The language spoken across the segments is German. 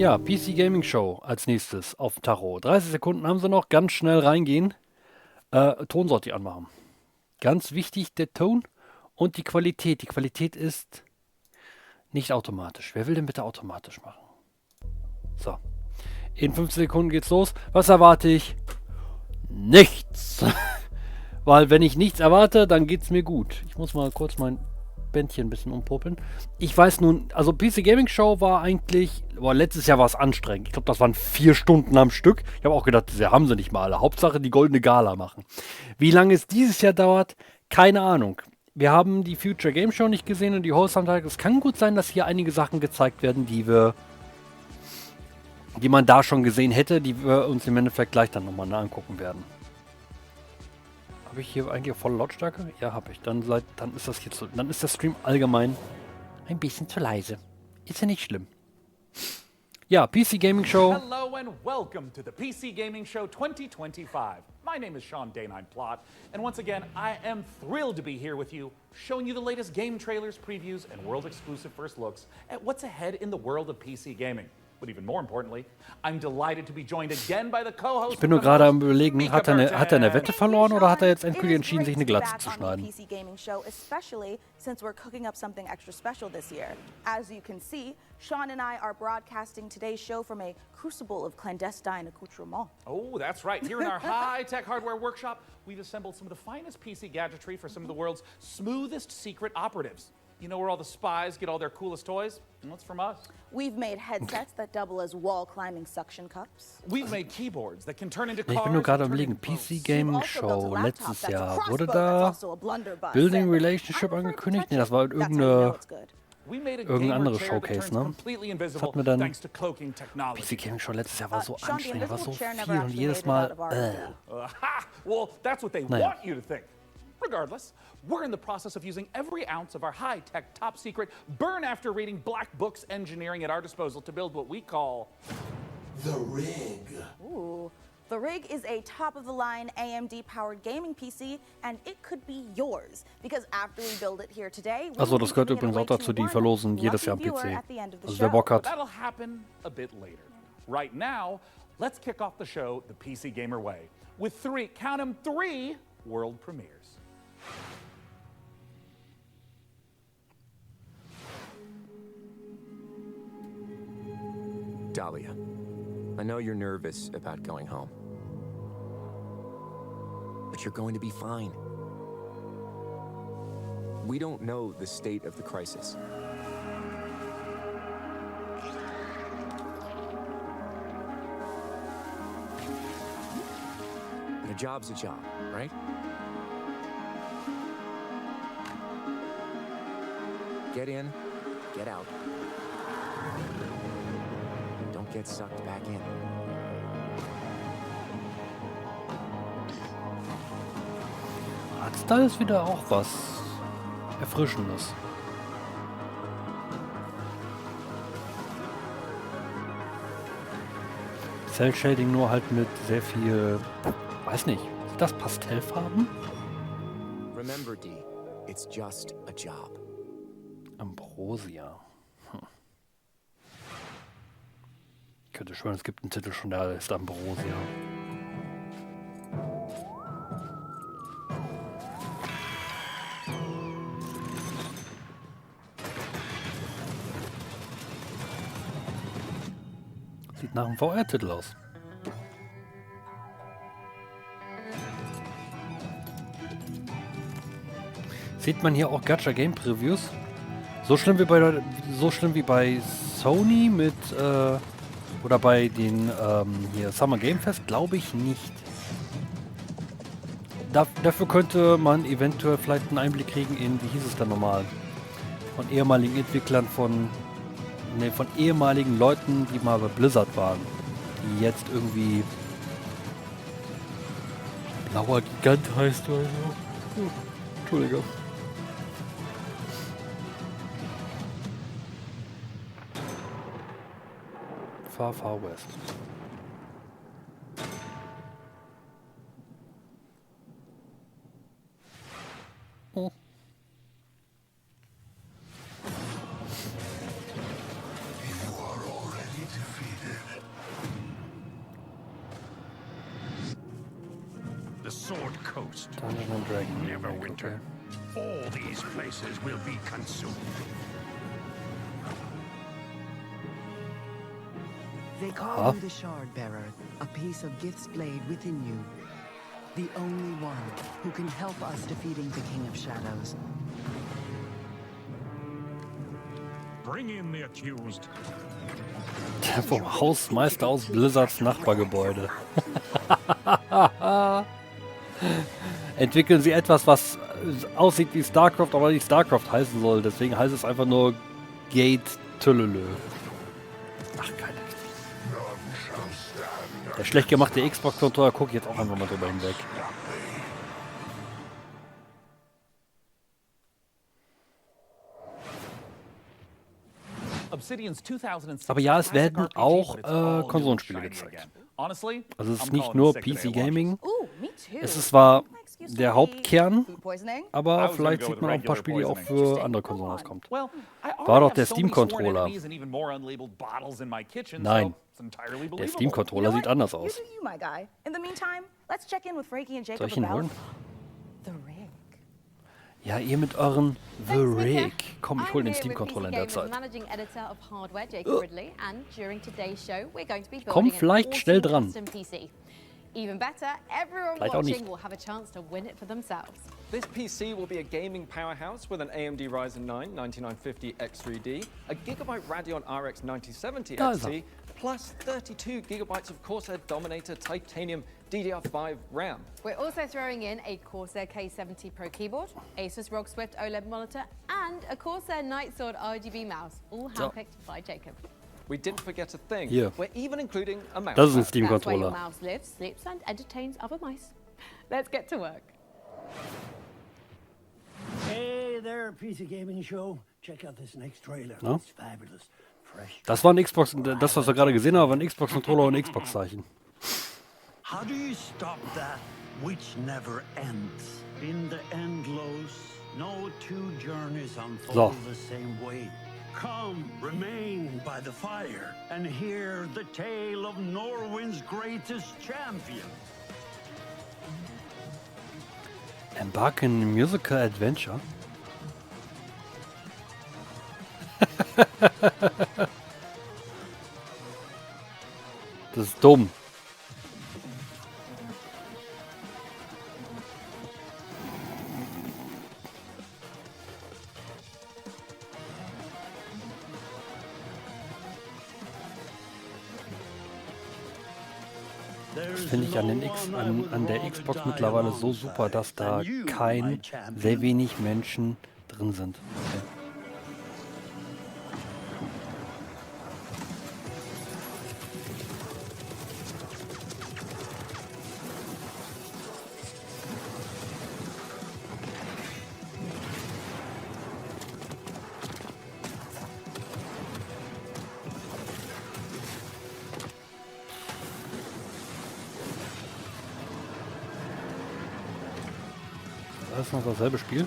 Ja, PC Gaming Show als nächstes auf dem Tacho. 30 Sekunden haben sie noch, ganz schnell reingehen. Tonsorti anmachen. Ganz wichtig, der Ton und die Qualität. Die Qualität ist nicht automatisch. Wer will denn bitte automatisch machen? So. In 15 Sekunden geht's los. Was erwarte ich? Nichts. Weil wenn ich nichts erwarte, dann geht's mir gut. Ich muss mal kurz mein Bändchen ein bisschen umpopeln. Ich weiß nun, also PC Gaming Show war eigentlich, letztes Jahr war es anstrengend. Ich glaube, das waren 4 Stunden am Stück. Ich habe auch gedacht, das haben sie nicht mal alle. Hauptsache die goldene Gala machen. Wie lange es dieses Jahr dauert, keine Ahnung. Wir haben die Future Game Show nicht gesehen und die Hosts haben gesagt, es kann gut sein, dass hier einige Sachen gezeigt werden, die man da schon gesehen hätte, die wir uns im Endeffekt gleich dann nochmal angucken werden. Habe ich hier eigentlich volle Lautstärke? Ja, habe ich. Dann ist das jetzt so. Dann ist der Stream allgemein ein bisschen zu leise. Ist ja nicht schlimm. Ja, PC Gaming Show. Hello and welcome to the PC Gaming Show 2025. My name is Sean Plot, and once again, I am thrilled to be here with you, showing you the latest game trailers, previews, and world-exclusive first looks at what's ahead in the world of PC gaming. But even more importantly, I'm delighted to be joined again by the co-host. Ich bin nur gerade am Überlegen, hat er eine Wette verloren oder hat er jetzt endgültig entschieden, sich eine Glatze zu schneiden? PC Gaming Show, especially since we're cooking up something extra special this year. As you can see, Sean and I are broadcasting today's show from a crucible of clandestine accoutrements. Oh, that's right. Here in our high-tech hardware workshop, we've assembled some of the finest PC gadgetry for some of the world's smoothest secret operatives. You know where all the spies get all their coolest toys? Well, it's from us. We've made headsets that double as wall-climbing suction cups. We've made keyboards that can turn into cars. Ich bin nur gerade am Überlegen, PC Gaming Show letztes Jahr. Wurde da Building Relationship angekündigt? Ne, das war irgendein anderes Showcase, ne? Das hat mir dann... PC Gaming Show letztes Jahr war so anstrengend, war so viel und jedes Mal... Well, that's what they want you to think. Regardless, we're in the process of using every ounce of our high-tech, top-secret, burn-after-reading black books engineering at our disposal to build what we call... the Rig. Ooh. The Rig is a top-of-the-line AMD-powered gaming PC, and it could be yours. Because after we build it here today... Achso, das gehört übrigens auch dazu, die verlosen jedes Jahr am PC. Also wer Bock hat. That'll happen a bit later. Right now, let's kick off the show the PC Gamer way. With 3, count 'em, 3 world premieres. Dahlia, I know you're nervous about going home. But you're going to be fine. We don't know the state of the crisis. But a job's a job, right? Get in, get out. Don't get sucked back in. Da ist wieder auch was Erfrischendes. Cell Shading nur halt mit sehr viel, weiß nicht, sind das Pastellfarben? Remember, D, it's just a job. Ambrosia. Ich könnte schwören, es gibt einen Titel schon, der ist Ambrosia. Sieht nach einem VR-Titel aus. Sieht man hier auch Gacha Game Previews? So schlimm wie bei Sony mit oder bei den hier Summer Game Fest, glaube ich nicht. Dafür könnte man eventuell vielleicht einen Einblick kriegen in, wie hieß es dann normal, von ehemaligen Entwicklern von ehemaligen Leuten, die mal bei Blizzard waren, die jetzt irgendwie Blauer Gigant heißt oder so. Entschuldigung. Far West. Oh. You are already defeated. ghost. Dungeons and Dragons. Neverwinter. All these places will be consumed. They call you the Shard Bearer, a piece of Gith's blade within you. The only one who can help us defeating the King of Shadows. Bring in the accused. Der vom Hausmeister aus Blizzards Nachbargebäude. Entwickeln sie etwas, was aussieht wie StarCraft, aber nicht StarCraft heißen soll. Deswegen heißt es einfach nur Gate Tüllelö. Ach, keine. Der schlecht gemachte Xbox-Controller, gucke ich jetzt auch einfach mal drüber hinweg. Aber ja, es werden auch Konsolenspiele gezeigt. Also es ist nicht nur PC Gaming. Es ist zwar der Hauptkern, aber vielleicht sieht man auch ein paar Spiele, die auch für andere Konsolen rauskommt. War doch der Steam-Controller. Nein, der Steam-Controller sieht anders aus. Soll ich ihn holen? Ja, ihr mit euren The Rig. Komm, ich hole den Steam-Controller in der Zeit. Komm vielleicht schnell dran. Even better, everyone Vielleicht auch nicht. watching will have a chance to win it for themselves. This PC will be a gaming powerhouse with an AMD Ryzen 9 9950 X3D, a Gigabyte Radeon RX 9070 Da ist er. XT, plus 32 gigabytes of Corsair Dominator Titanium DDR5 RAM. We're also throwing in a Corsair K70 Pro keyboard, Asus ROG Swift OLED monitor, and a Corsair Nightsword RGB mouse, all handpicked by Jacob. We didn't forget a thing. Hier. We're even including a mouse. Das ist ein That's where your Steam-Controller. mouse lives, sleeps, and entertains other mice. Let's get to work. Hey there, PC Gaming Show. Check out this next trailer. No? It's fabulous. Fresh. Das war ein Xbox, das was wir gerade gesehen haben, war ein Xbox-Controller und ein Xbox-Zeichen. How do you stop that which never ends? In the endless, no two journeys unfold the same way. Come, remain by the fire, and hear the tale of Norwind's greatest champion. Embark in a musical adventure. Das ist dumm. Das finde ich an der Xbox mittlerweile so super, dass da sehr wenig Menschen drin sind. Das ist noch dasselbe Spiel.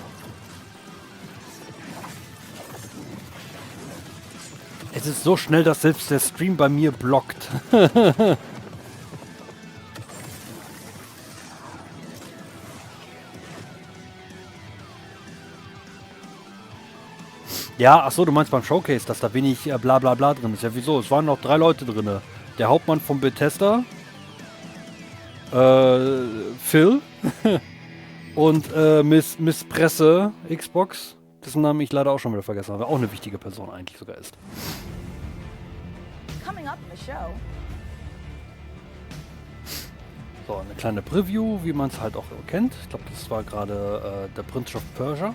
Es ist so schnell, dass selbst der Stream bei mir blockt. Ja, ach so, du meinst beim Showcase, dass da wenig bla bla bla drin ist. Ja, wieso? Es waren noch 3 Leute drin. Der Hauptmann von Bethesda, Phil und Miss Presse Xbox, dessen Namen ich leider auch schon wieder vergessen habe, auch eine wichtige Person eigentlich sogar ist. Coming up in the show. So, eine kleine Preview, wie man es halt auch kennt. Ich glaube, das war gerade der Prince of Persia.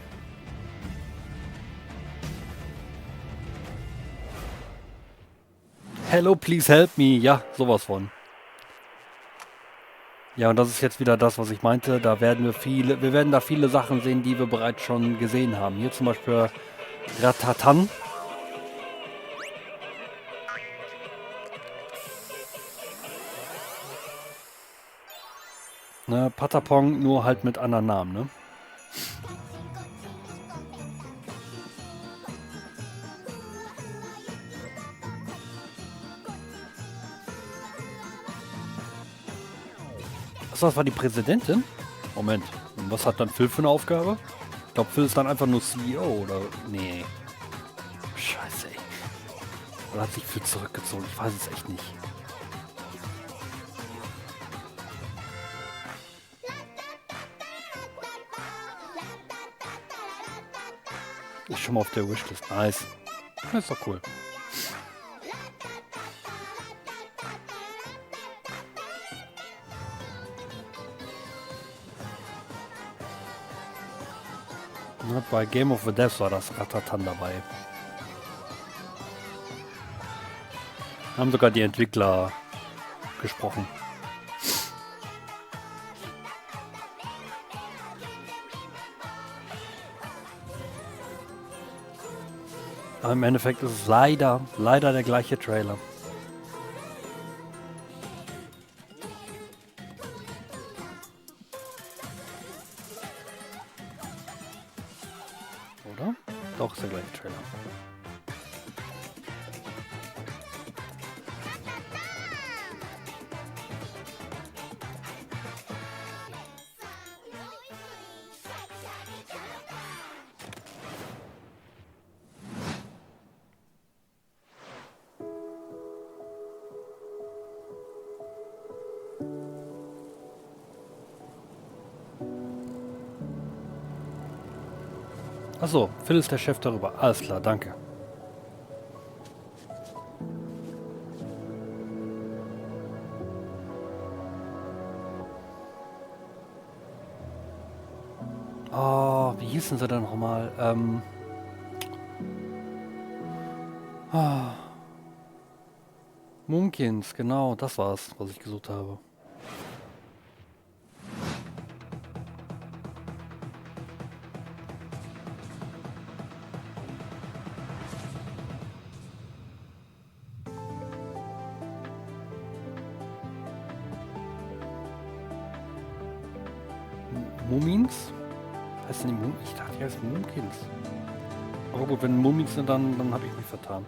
Hello, please help me. Ja, sowas von. Ja, und das ist jetzt wieder das, was ich meinte. Da werden wir werden da viele Sachen sehen, die wir bereits schon gesehen haben. Hier zum Beispiel Ratatan. Ne, Patapong, nur halt mit anderen Namen, ne? Achso, das war die Präsidentin? Moment. Und was hat dann Phil für eine Aufgabe? Ich glaube, Phil ist dann einfach nur CEO, oder? Nee. Scheiße, ey. Oder hat sich Phil zurückgezogen? Ich weiß es echt nicht. Ist schon mal auf der Wishlist. Nice. Das ist doch cool. Ja, bei Game of the Devs war das Ratatan dabei. Haben sogar die Entwickler gesprochen. Aber im Endeffekt ist es leider der gleiche Trailer. Oder? Doch, ist der gleiche Trailer. Achso, Phil ist der Chef darüber. Alles klar, danke. Oh, wie hießen sie denn nochmal? Mumkins, genau, das war's, was ich gesucht habe. Mumins? Heißt denn die Mumins? Ich dachte, die heißt Mumkins. Aber gut, wenn Mumins sind, dann habe ich mich vertan.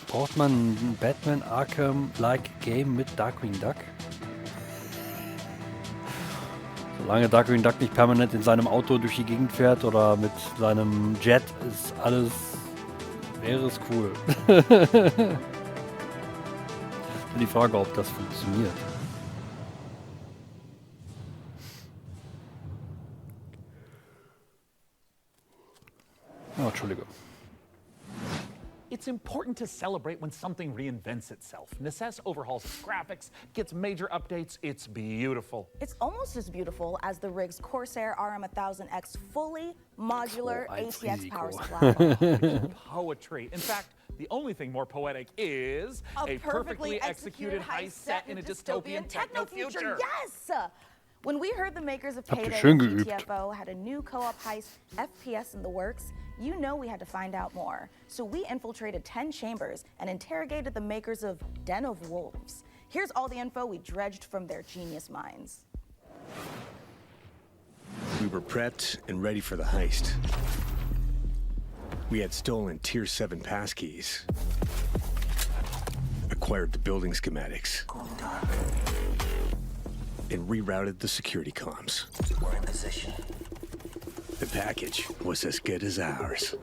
Braucht man ein Batman Arkham-like Game mit Darkwing Duck? Solange Darkwing Duck nicht permanent in seinem Auto durch die Gegend fährt oder mit seinem Jet, ist alles... wäre es cool. Die Frage, ob das funktioniert. Oh, Entschuldige. It's important to celebrate when something reinvents itself. LAst overhauls its graphics, gets major updates. It's beautiful. It's almost as beautiful as the rig's Corsair RM1000X fully modular ATX power supply. Poetry. In fact, the only thing more poetic is a perfectly executed heist set in a dystopian techno future. Yes! When we heard the makers of Habt ihr Payday schön and geübt. GTFO had a new co-op heist FPS in the works, you know we had to find out more. So we infiltrated 10 chambers and interrogated the makers of Den of Wolves. Here's all the info we dredged from their genius minds. We were prepped and ready for the heist. We had stolen Tier 7 passkeys, acquired the building schematics, and rerouted the security comms. We're in position. The package was as good as ours.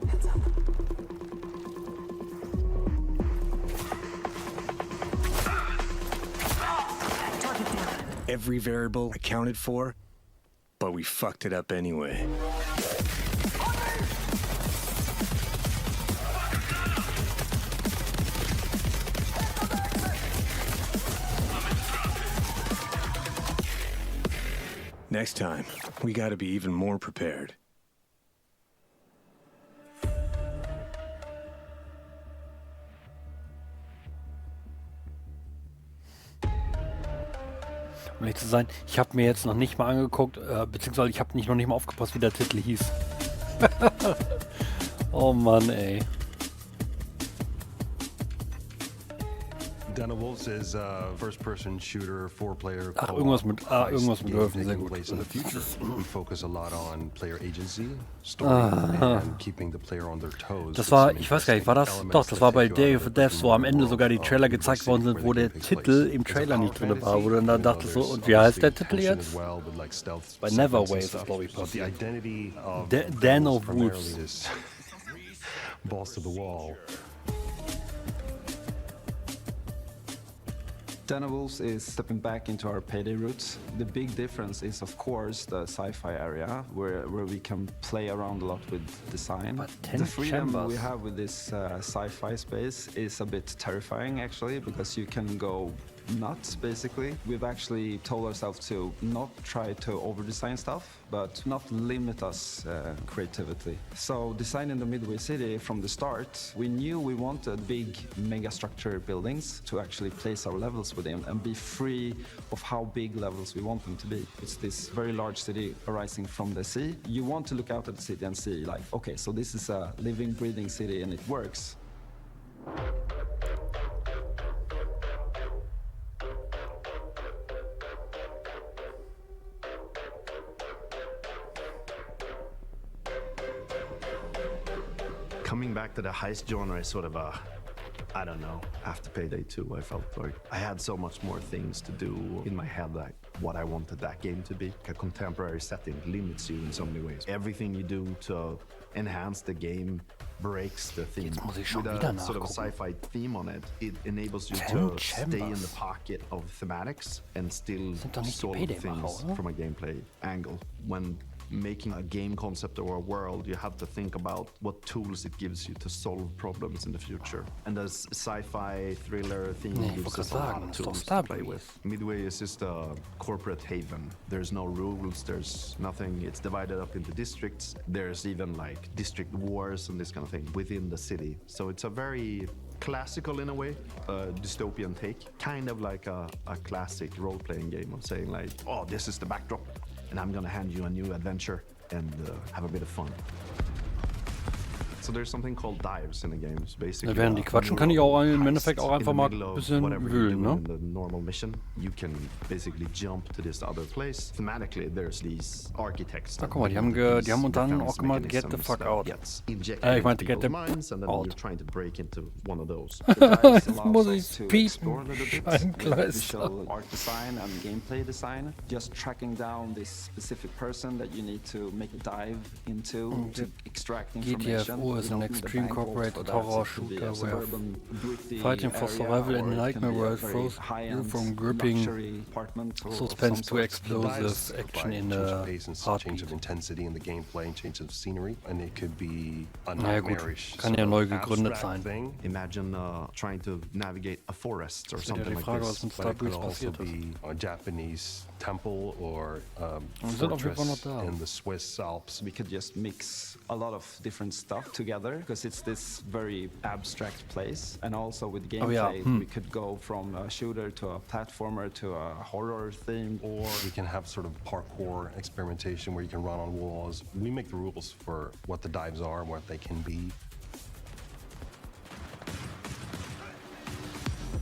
Every variable accounted for, but we fucked it up anyway. Next time, we gotta be even more prepared. Um ehrlich zu sein, ich habe mir jetzt noch nicht mal angeguckt, beziehungsweise ich habe noch nicht mal aufgepasst, wie der Titel hieß. Oh Mann, ey. Den of Wolves is a first-person shooter, four-player Ach, co-op irgendwas mit Wölfen, sehr taking gut. place in the future. We focus a lot on player agency, story, and keeping the player on their toes. Das war, ich weiß gar nicht, war das? Doch, das war bei Day of the Devs, wo am Ende sogar die Trailer gezeigt worden sind, wo der Titel im Trailer nicht drin war, wo du dann dachtest so, und wie heißt der Titel jetzt? Bei Neverways, glaube ich, passiert. Den of Wolves. Balls to the wall. Den of Wolves is stepping back into our payday roots. The big difference is, of course, the sci-fi area, where we can play around a lot with design. The freedom we have with this sci-fi space is a bit terrifying, actually, because you can go nuts, basically. We've actually told ourselves to not try to over-design stuff, but not limit us creativity. So designing the Midway City from the start, we knew we wanted big mega-structure buildings to actually place our levels within and be free of how big levels we want them to be. It's this very large city arising from the sea. You want to look out at the city and see, like, okay, so this is a living, breathing city and it works. Coming back to the heist genre is sort of a, I don't know, after Payday 2 I felt like I had so much more things to do in my head, like what I wanted that game to be. A contemporary setting limits you in so many ways. Everything you do to enhance the game breaks the theme. With a sort of sci-fi theme on it, it enables you to stay in the pocket of thematics and still solve things from a gameplay angle. When making a game concept or a world, you have to think about what tools it gives you to solve problems in the future. And the sci-fi thriller theme gives us a lot of tools to play with. Midway is just a corporate haven. There's no rules, there's nothing. It's divided up into districts. There's even like district wars and this kind of thing within the city. So it's a very classical in a way, dystopian take. Kind of like a classic role-playing game of saying like, oh, this is the backdrop. And I'm gonna hand you a new adventure and have a bit of fun. So there's something called dives in the games, basically. Während die quatschen, kann ich auch im Endeffekt auch einfach mal ein bisschen wühlen, ne? The normal mission, you can basically jump to this other place. Thematically, there's these architects. Ah, guck mal, die haben unter anderem auch gemacht Get the fuck out. Ich meinte Get the out. Trying to break into one of those. Jetzt muss ich piepen. Scheibenkleister. Art design and gameplay design. Just tracking down this specific person that you need to make a dive into to extract information. Is an extreme corporate horror shooter where fighting for survival in a nightmare world throws you from gripping suspense to explosive action in a change of intensity in the gameplay and change of scenery, and it could be a naja gut, kann ja neu gegründet sein. Imagine trying to navigate a forest or something like Frage, this. was mit Star passiert ist. A Japanese temple or fortress in the Swiss Alps. We could just mix a lot of different stuff together because it's this very abstract place, and also with gameplay we could go from a shooter to a platformer to a horror theme, or we can have sort of parkour experimentation where you can run on walls. We make the rules for what the dives are and what they can be.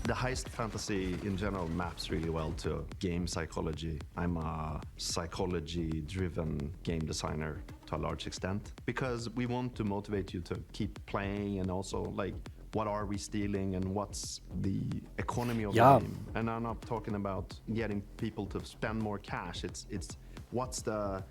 The heist fantasy in general maps really well to game psychology. I'm a psychology-driven game designer to a large extent because we want to motivate you to keep playing, and also like what are we stealing and what's the economy of the game. And I'm not talking about getting people to spend more cash. It's what's the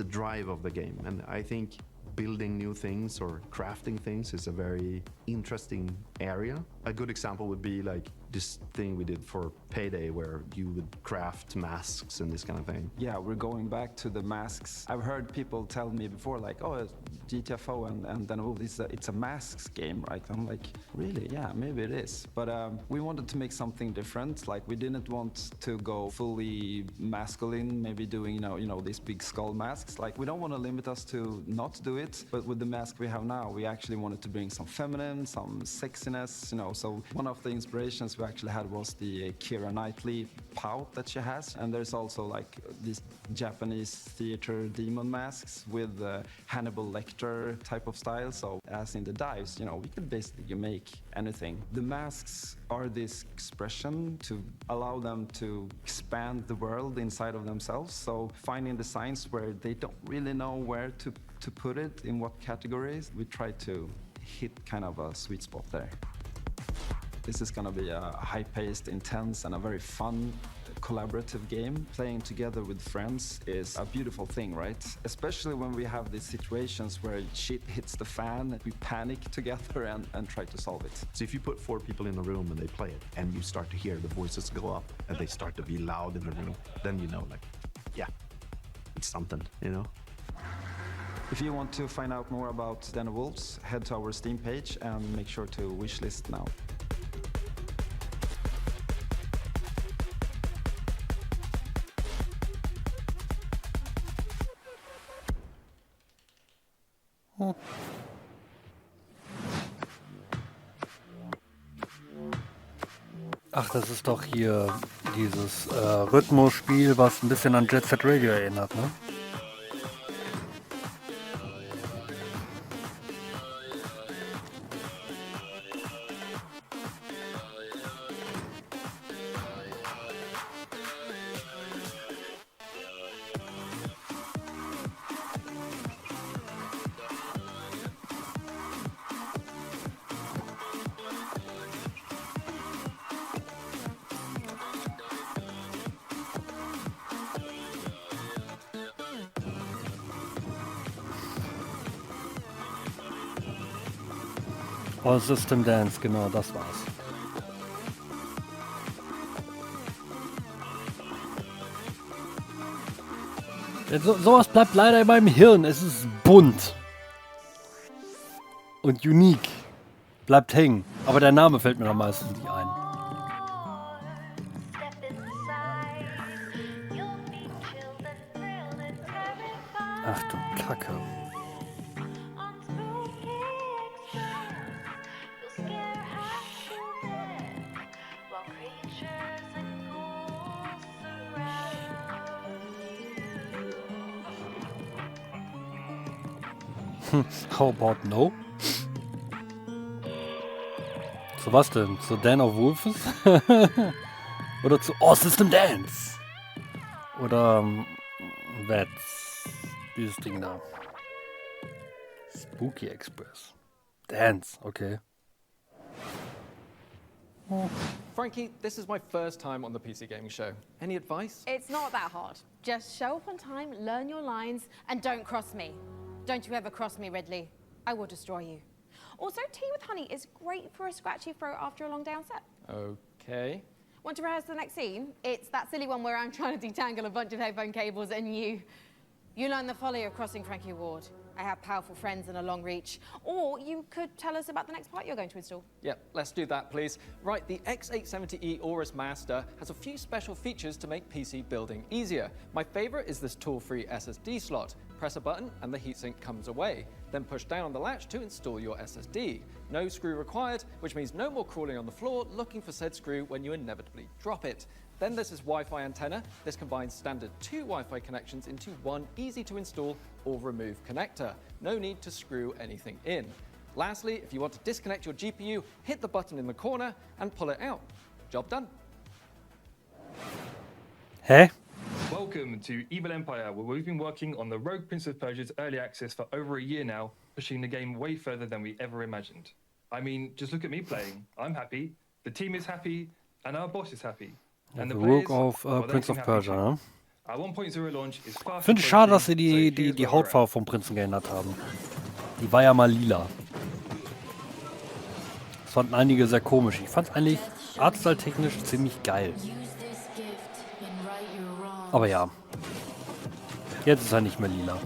drive of the game. And I think building new things or crafting things is a very interesting area. A good example would be like this thing we did for Payday where you would craft masks and this kind of thing. Yeah, we're going back to the masks. I've heard people tell me before like, oh, GTFO and then it's a masks game, right? I'm like, really? Yeah, maybe it is. But we wanted to make something different. Like we didn't want to go fully masculine, maybe doing, you know, these big skull masks. Like we don't want to limit us to not do it, but with the mask we have now, we actually wanted to bring some feminine, some sexiness, you know. So one of the inspirations we actually had was the Keira Knightley pout that she has, and there's also like these Japanese theater demon masks with Hannibal Lecter type of style. So as in the dives, you know, we could basically make anything. The masks are this expression to allow them to expand the world inside of themselves. So finding designs where they don't really know where to put it, in what categories, we try to hit kind of a sweet spot there. This is gonna be a high-paced, intense, and a very fun collaborative game. Playing together with friends is a beautiful thing, right? Especially when we have these situations where shit hits the fan, we panic together and try to solve it. So if you put 4 people in a room and they play it, and you start to hear the voices go up, and they start to be loud in the room, then you know, like, yeah, it's something, you know? If you want to find out more about Den of Wolves, head to our Steam page and make sure to wishlist now. Ach, das ist doch hier dieses Rhythmusspiel, was ein bisschen an Jet Set Radio erinnert, ne? All System Dance, genau, das war's. Sowas bleibt leider in meinem Hirn. Es ist bunt. Und unique. Bleibt hängen. Aber der Name fällt mir am meisten nicht ein. Ach du Kacke. How about no? Zu was denn? Zu Den of Wolves? Oder zu All System Dance? Oder dieses Ding da. Spooky Express. Dance, okay. Frankie, this is my first time on the PC Gaming Show. Any advice? It's not that hard. Just show up on time, learn your lines, and don't cross me. Don't you ever cross me, Ridley. I will destroy you. Also, tea with honey is great for a scratchy throat after a long day on set. Okay. Want to rehearse the next scene? It's that silly one where I'm trying to detangle a bunch of headphone cables and you learn the folly of crossing Frankie Ward. I have powerful friends and a long reach. Or you could tell us about the next part you're going to install. Yep, let's do that, please. Right, the X870E Aorus Master has a few special features to make PC building easier. My favorite is this tool-free SSD slot. Press a button and the heatsink comes away. Then push down on the latch to install your SSD. No screw required, which means no more crawling on the floor looking for said screw when you inevitably drop it. Then there's this Wi-Fi antenna. This combines standard 2 Wi-Fi connections into one easy to install or remove connector. No need to screw anything in. Lastly, if you want to disconnect your GPU, hit the button in the corner and pull it out. Job done. Hä? Welcome to Evil Empire, where we've been working on the Rogue Prince of Persia's early access for over a year now, pushing the game way further than we ever imagined. I mean, just look at me playing. I'm happy, the team is happy, and our boss is happy. The Rogue of Prince of Persia, ne? Our 1.0 launch is fast. Finde ich schade, dass sie die Hautfarbe vom Prinzen geändert haben. Die war ja mal lila. Das fanden einige sehr komisch. Ich fand es eigentlich artstyle-technisch ziemlich geil. Aber ja, jetzt ist er nicht mehr lila.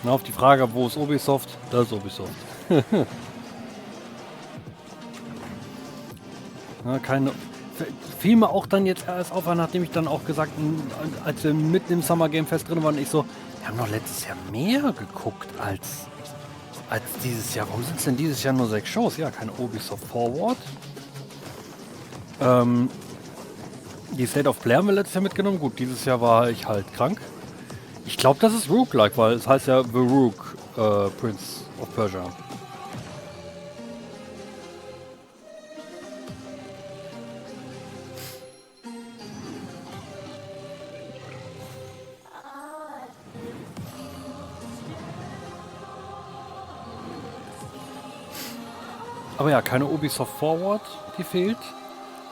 Na, auf die Frage, wo ist Ubisoft? Da ist Ubisoft. Na, fiel mir auch dann jetzt erst auf, nachdem ich dann auch gesagt, als wir mitten im Summer Game Fest drin waren, ich so, wir haben doch letztes Jahr mehr geguckt als dieses Jahr. Warum sind es denn dieses Jahr nur 6 Shows? Ja, keine Ubisoft Forward. Die State of Play haben wir letztes Jahr mitgenommen. Gut, dieses Jahr war ich halt krank. Ich glaube, das ist Rook-like, weil es heißt ja The Rook, Prince of Persia. Aber ja, keine Ubisoft Forward, die fehlt.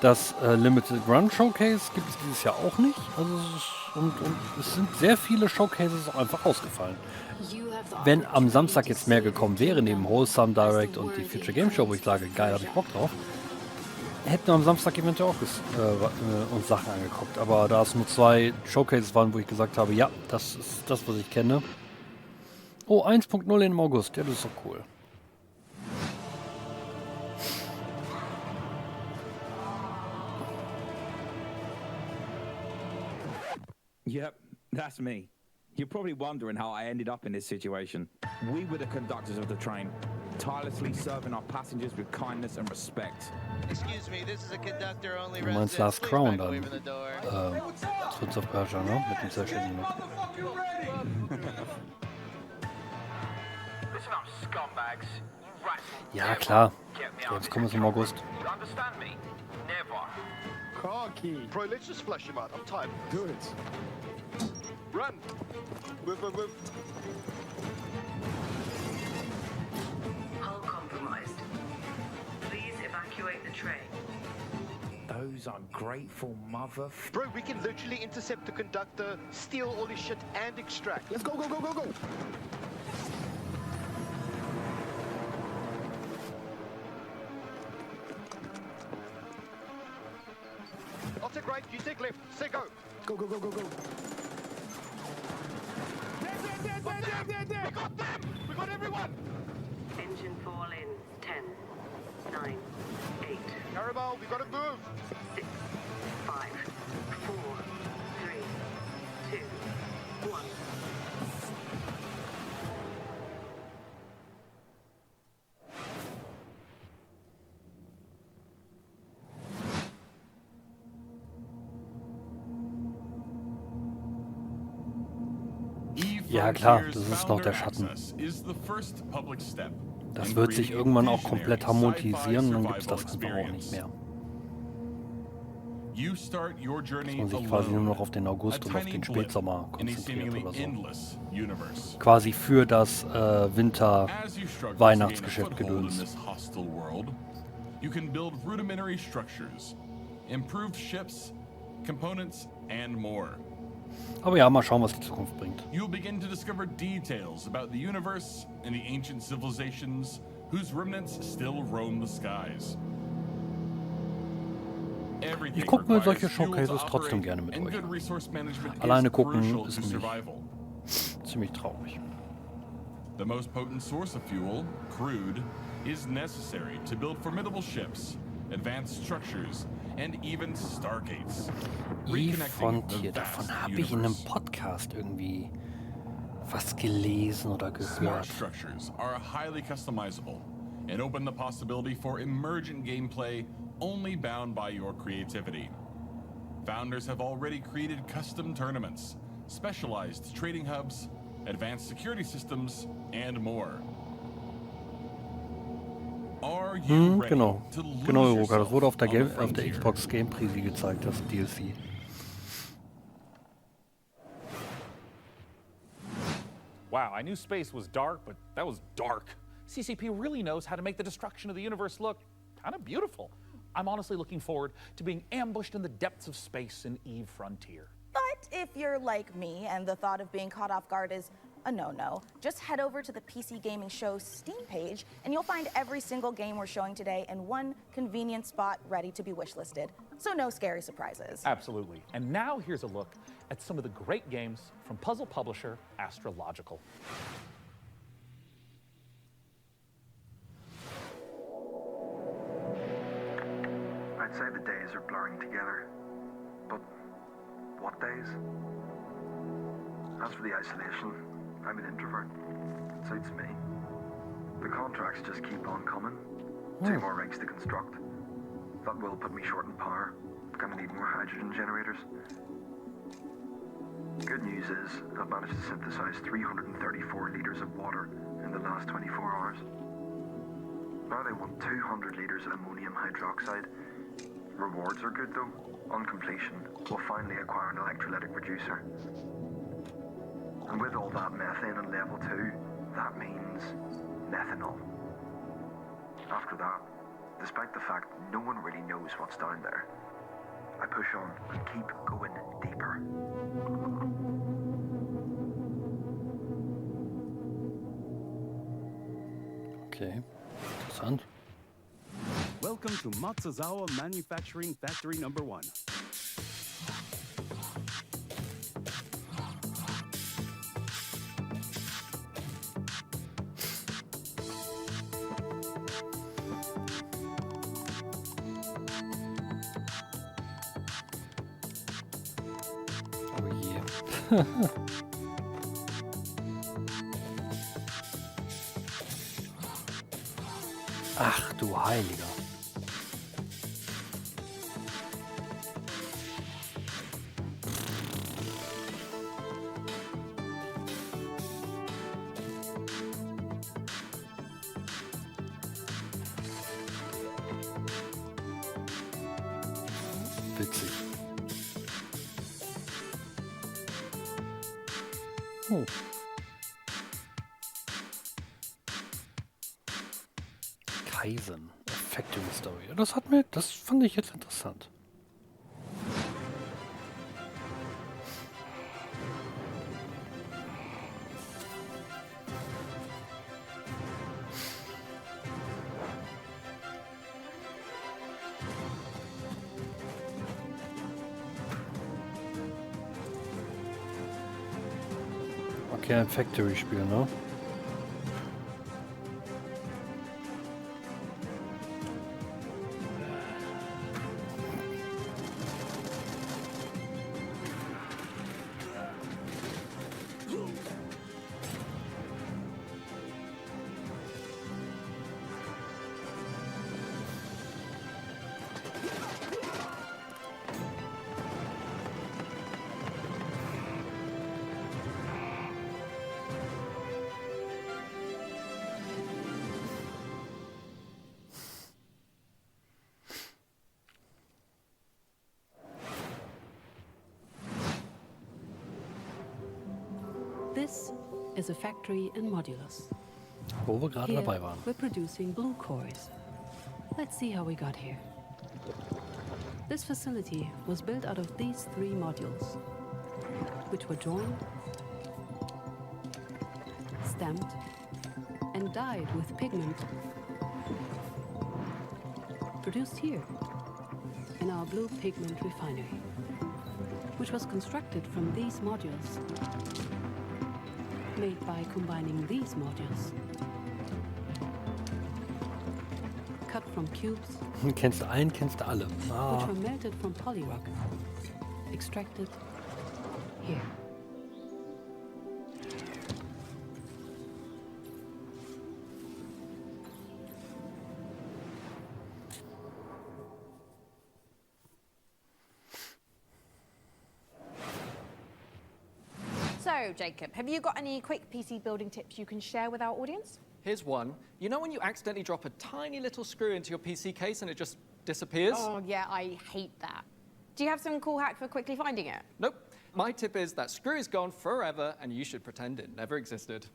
Das Limited Run Showcase gibt es dieses Jahr auch nicht. Also es sind sehr viele Showcases auch einfach ausgefallen. Wenn am Samstag jetzt mehr gekommen wäre, neben Wholesome Direct und die Future Game Show, wo ich sage, geil, habe ich Bock drauf, hätten wir am Samstag eventuell auch uns Sachen angeguckt. Aber da es nur 2 Showcases waren, wo ich gesagt habe, ja, das ist das, was ich kenne. Oh, 1.0 im August, ja, das ist doch cool. Yep, that's me. You're probably wondering how I ended up in this situation. We were the conductors of the train, tirelessly serving our passengers with kindness and respect. Excuse me, this is a conductor only Du meinst Last Crown dann? Prince of Persia, ne? Mit dem sehr schönen Look. Ja, klar. Jetzt kommen wir im August. Car key. Bro, let's just flush him out. I'm tired. Do it. Run. Move. Hull compromised. Please evacuate the train. Those ungrateful mother... Bro, we can literally intercept the conductor, steal all his shit, and extract. Let's go. I'll take right, you take left. Say go. Go. There. We got them. We got everyone. Engine fall in 10, 9, 8. Carabao, we gotta move. 6, 5, 4, 3, 2, 1. Ja klar, das ist noch der Schatten. Das wird sich irgendwann auch komplett harmonisieren, dann gibt es das einfach auch nicht mehr. Dass man sich quasi nur noch auf den August und auf den Spätsommer konzentriert oder so. Quasi für das Winter-Weihnachtsgeschäft gedöns. You can build rudimentary structures, improved ships, components, and more. Aber ja, mal schauen, was die Zukunft bringt. You'll begin to discover details about the universe and the ancient civilizations whose remnants still roam the skies. Ich gucke mir solche Showcases trotzdem gerne mit euch. Alleine gucken ist nämlich ziemlich traurig. The most potent source of fuel, crude, is necessary to build formidable ships, advanced structures, and even stargates. Von hier, davon habe ich in einem Podcast irgendwie was gelesen oder Smart gehört. structures are highly customizable and open the possibility for emergent gameplay only bound by your creativity. Founders have already created custom tournaments, specialized trading hubs, advanced security systems, and more. Are you ready Genau, to lose genau, Roka. Das yourself wurde auf der, on the auf der frontier? Xbox Game Preview gezeigt, das DLC. Wow, I knew space was dark, but that was dark. CCP really knows how to make the destruction of the universe look kind of beautiful. I'm honestly looking forward to being ambushed in the depths of space in Eve Frontier. But if you're like me and the thought of being caught off guard is a no-no, just head over to the PC Gaming Show Steam page and you'll find every single game we're showing today in one convenient spot ready to be wishlisted. So no scary surprises. Absolutely. And now here's a look at some of the great games from puzzle publisher Astrological. I'd say the days are blurring But what days? As for the isolation, I'm an introvert. It suits me. The contracts just keep on coming. 2 more rigs to construct. That will put me short in power. Gonna need more hydrogen generators. Good news is, I've managed to synthesize 334 litres of water in the last 24 hours. Now they want 200 litres of ammonium hydroxide. Rewards are good though. On completion, we'll finally acquire an electrolytic reducer. And with all that methane on level 2, that means methanol. After that, despite the fact no one really knows what's down there, I push on and keep going deeper. Okay, interessant. Welcome to Matsuzawa Manufacturing Factory number 1. Ach du Heiliger. Witzig. Oh. Kaizen, Factory Story. Das fand ich jetzt interessant. Okay, ein Factory-Spiel, ne? This is a factory in Modulus. Wo wir gerade Here, dabei waren. we're producing blue cores. Let's see how we got here. This facility was built out of these 3 modules, which were joined, stamped, and dyed with pigment. Produced here, in our blue pigment refinery, which was constructed from these modules, made by combining these modules. Cut from cubes, Kennst du einen, kennst du alle. Ah. which were melted from polyrock, extracted here. So, Jacob, have you got any quick PC building tips you can share with our audience? Here's one. You know when you accidentally drop a tiny little screw into your PC case and it just disappears? Oh, yeah, I hate that. Do you have some cool hack for quickly finding it? Nope. My tip is that screw is gone forever and you should pretend it never existed.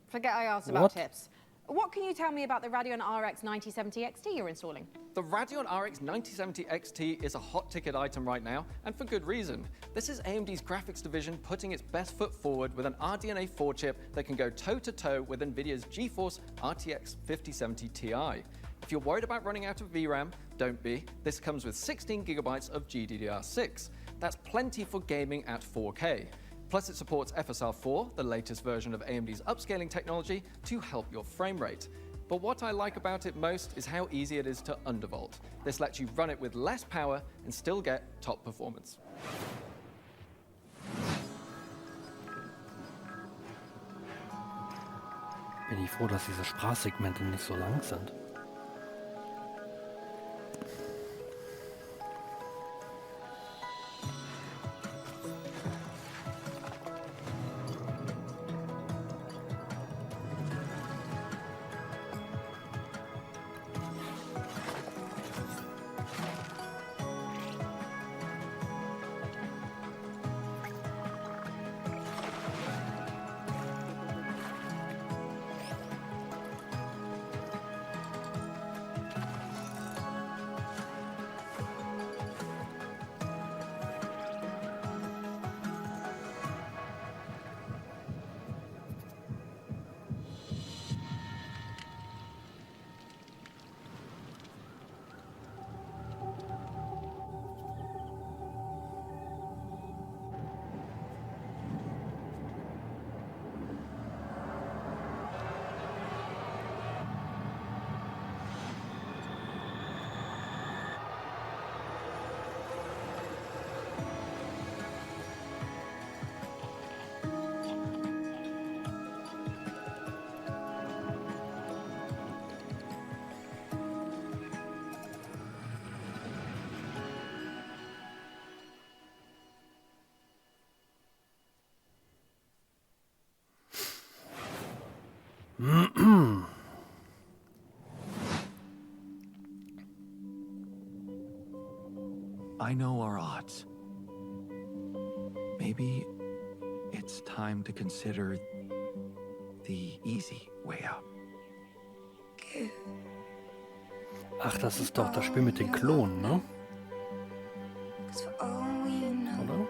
Forget I asked about What? tips. What can you tell me about the Radeon RX 9070 XT you're installing? The Radeon RX 9070 XT is a hot ticket item right now, and for good reason. This is AMD's graphics division putting its best foot forward with an RDNA 4 chip that can go toe-to-toe with NVIDIA's GeForce RTX 5070 Ti. If you're worried about running out of VRAM, don't be. This comes with 16 gigabytes of GDDR6. That's plenty for gaming at 4K. Plus it supports FSR4, the latest version of AMD's upscaling technology, to help your frame rate. But what I like about it most is how easy it is to undervolt. This lets you run it with less power and still get top performance. Bin ich froh, dass diese Sprachsegmente nicht so lang sind. I know our odds. Maybe it's time to consider the easy way out. Ach, das ist doch das Spiel mit den Klonen, ne? Oder?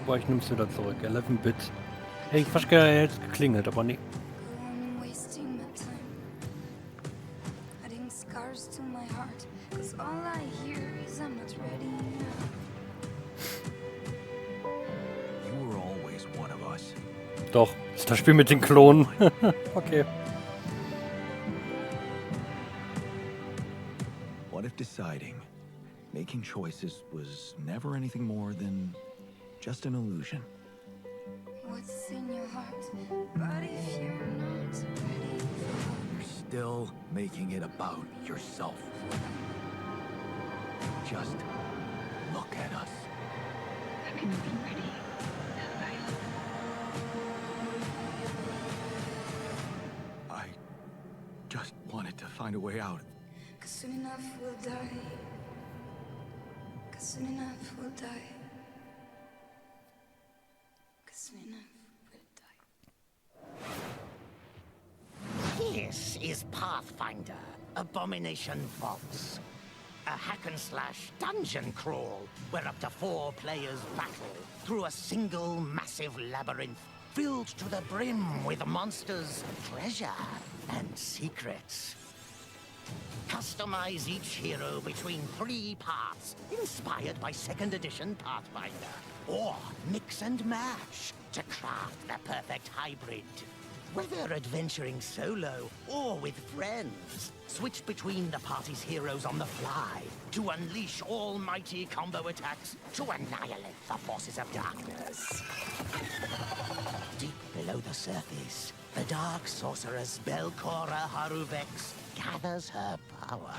Wobei, ich nehme es wieder zurück. 11-Bit. Hey, ich fast gerne hätte es geklingelt, aber nee. Doch, ist das Spiel mit den Klonen. Okay. What if deciding, making choices was never anything more than just an illusion? What's in your heart? But if you're not ready, you're still making it about yourself. Just look at us. I'm gonna be ready. I just wanted to find a way out. 'Cause soon enough we'll die. 'Cause soon enough we'll die. 'Cause soon enough we'll die. This is Pathfinder, Abomination Vaults. A hack-and-slash dungeon crawl where up to 4 players battle through a single massive labyrinth filled to the brim with monsters, treasure, and secrets. Customize each hero between 3 paths, inspired by 2nd edition Pathfinder. Or mix and match to craft the perfect hybrid. Whether adventuring solo or with friends, switch between the party's heroes on the fly to unleash almighty combo attacks to annihilate the forces of darkness. Deep below the surface, the dark sorceress Belcora Haruvex gathers her power.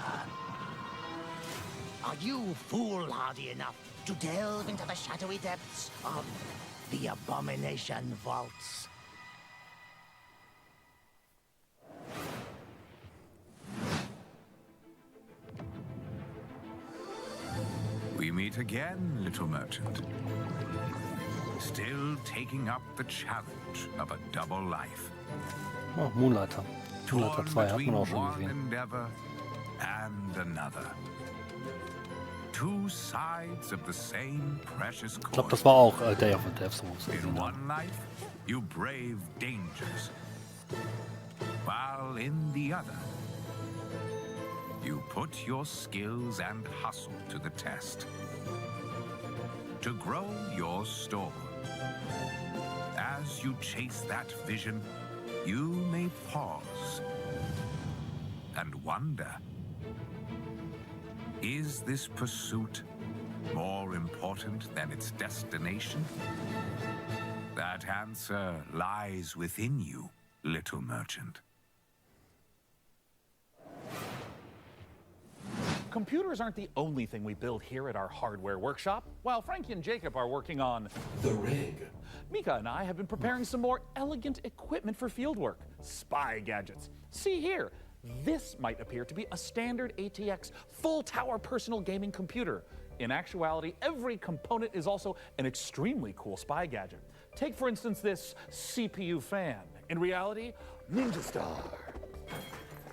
Are you foolhardy enough to delve into the shadowy depths of the Abomination Vaults? We meet again, little merchant. Still taking up the challenge of a double life. Oh, Moonlighter. Moonlighter 2 hat man auch schon one gesehen. endeavor and another. Two sides of the same precious Ich glaube, coin. das war auch Day of the Devs, wo wir es In gesehen haben. one life, you brave dangers, while in the other, you put your skills and hustle to the test to grow your store, As you chase that vision, you may pause and wonder, is this pursuit more important than its destination? That answer lies within you, little merchant. Computers aren't the only thing we build here at our hardware workshop. While Frankie and Jacob are working on the rig, Mika and I have been preparing some more elegant equipment for fieldwork, spy gadgets. See here, this might appear to be a standard ATX full-tower personal gaming computer. In actuality, every component is also an extremely cool spy gadget. Take, for instance, this CPU fan. In reality, Ninja Star.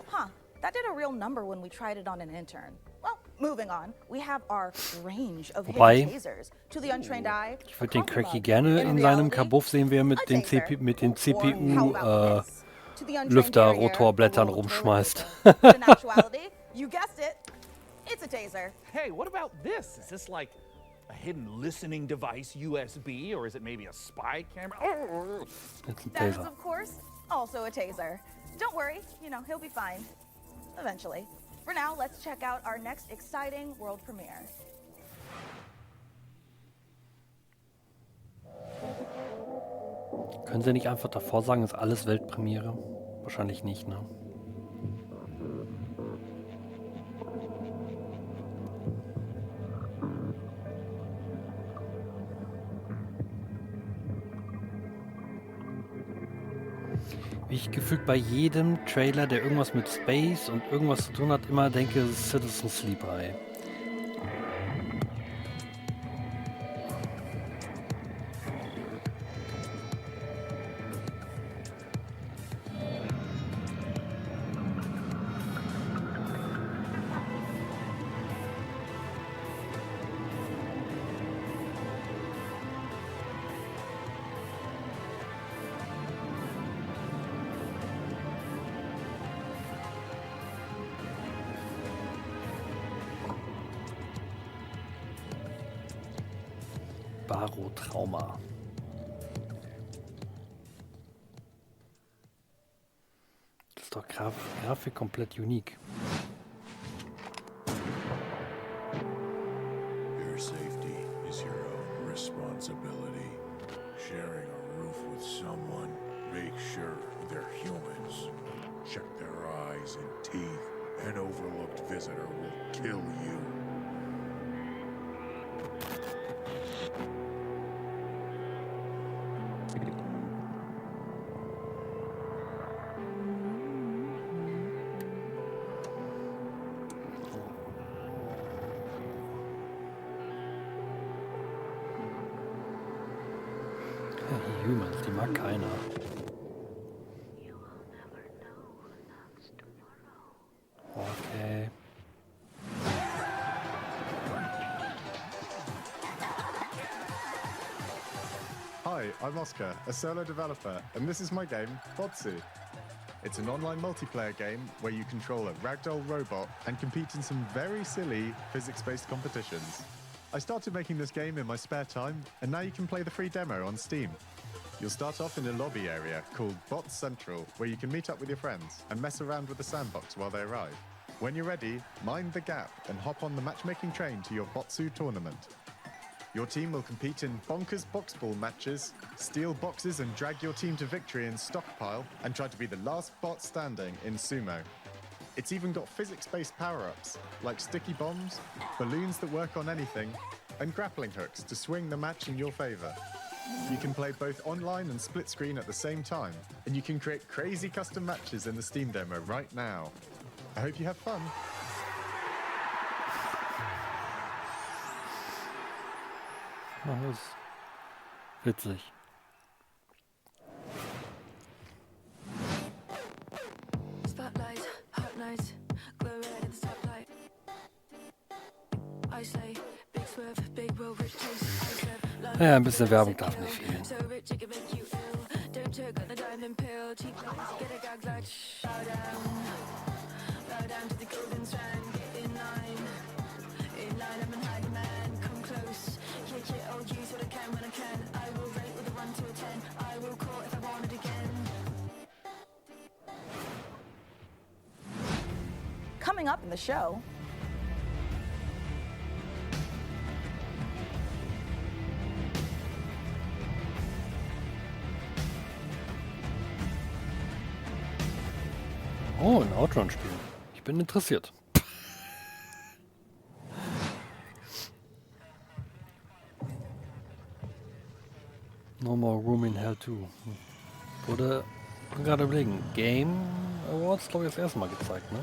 Huh, that did a real number when we tried it on an intern. Well, moving on. We have our range of hidden tasers. To the untrained eye, Ich würde den Cracky gerne in seinem Kabuff sehen, wie er mit den CPU-Lüfter-Rotorblättern rumschmeißt. In actuality, you guessed it, it's a taser. Hey, what about this? Is this like a hidden listening device, USB, or is it maybe a spy camera? That is, of course, also a taser. Don't worry, he'll be fine. Eventually. For now, let's check out our next exciting world premiere. Können Sie nicht einfach davor sagen, ist alles Weltpremiere? Wahrscheinlich nicht, ne? Wie ich gefühlt bei jedem Trailer, der irgendwas mit Space und irgendwas zu tun hat, immer denke, es ist Citizen Sleep-Eye. Trauma. Das ist doch Grafik komplett unique. Your safety is your own responsibility. Sharing a roof with someone, make sure they're humans. Check their eyes and teeth. An overlooked visitor will kill you. Humans, die mag keiner. Okay. Hi, I'm Oscar, a solo developer, and this is my game, Botsu. It's an online multiplayer game where you control a ragdoll robot and compete in some very silly physics-based competitions. I started making this game in my spare time, and now you can play the free demo on Steam. You'll start off in a lobby area called Bot Central, where you can meet up with your friends and mess around with the sandbox while they arrive. When you're ready, mind the gap and hop on the matchmaking train to your Botsu tournament. Your team will compete in bonkers boxball matches, steal boxes and drag your team to victory in Stockpile, and try to be the last bot standing in Sumo. It's even got physics-based power-ups, like sticky bombs, balloons that work on anything, and grappling hooks to swing the match in your favor. You can play both online and split screen at the same time, and you can create crazy custom matches in the Steam demo right now. I hope you have fun. Oh, das ist witzig. Spotlight, hot night, glow red at the stoplight. I say, big swerve, big will, rich taste. I serve. Ja, ein bisschen Werbung darf nicht fehlen. So rich it can make you ill. Don't choke on the diamond pill. Cheap lanes, get a gag like bow down to the golden strand. Get in line, I'm an hiding man. Come close, yeah, I'll use what I can when I can. I will rate with a 1 to a 10. I Coming up in the show. Oh, ein Outrun-Spiel. Ich bin interessiert. No More Room in Hell 2. Wurde, ich bin gerade überlegen, Game Awards, glaube ich, das erste Mal gezeigt, ne?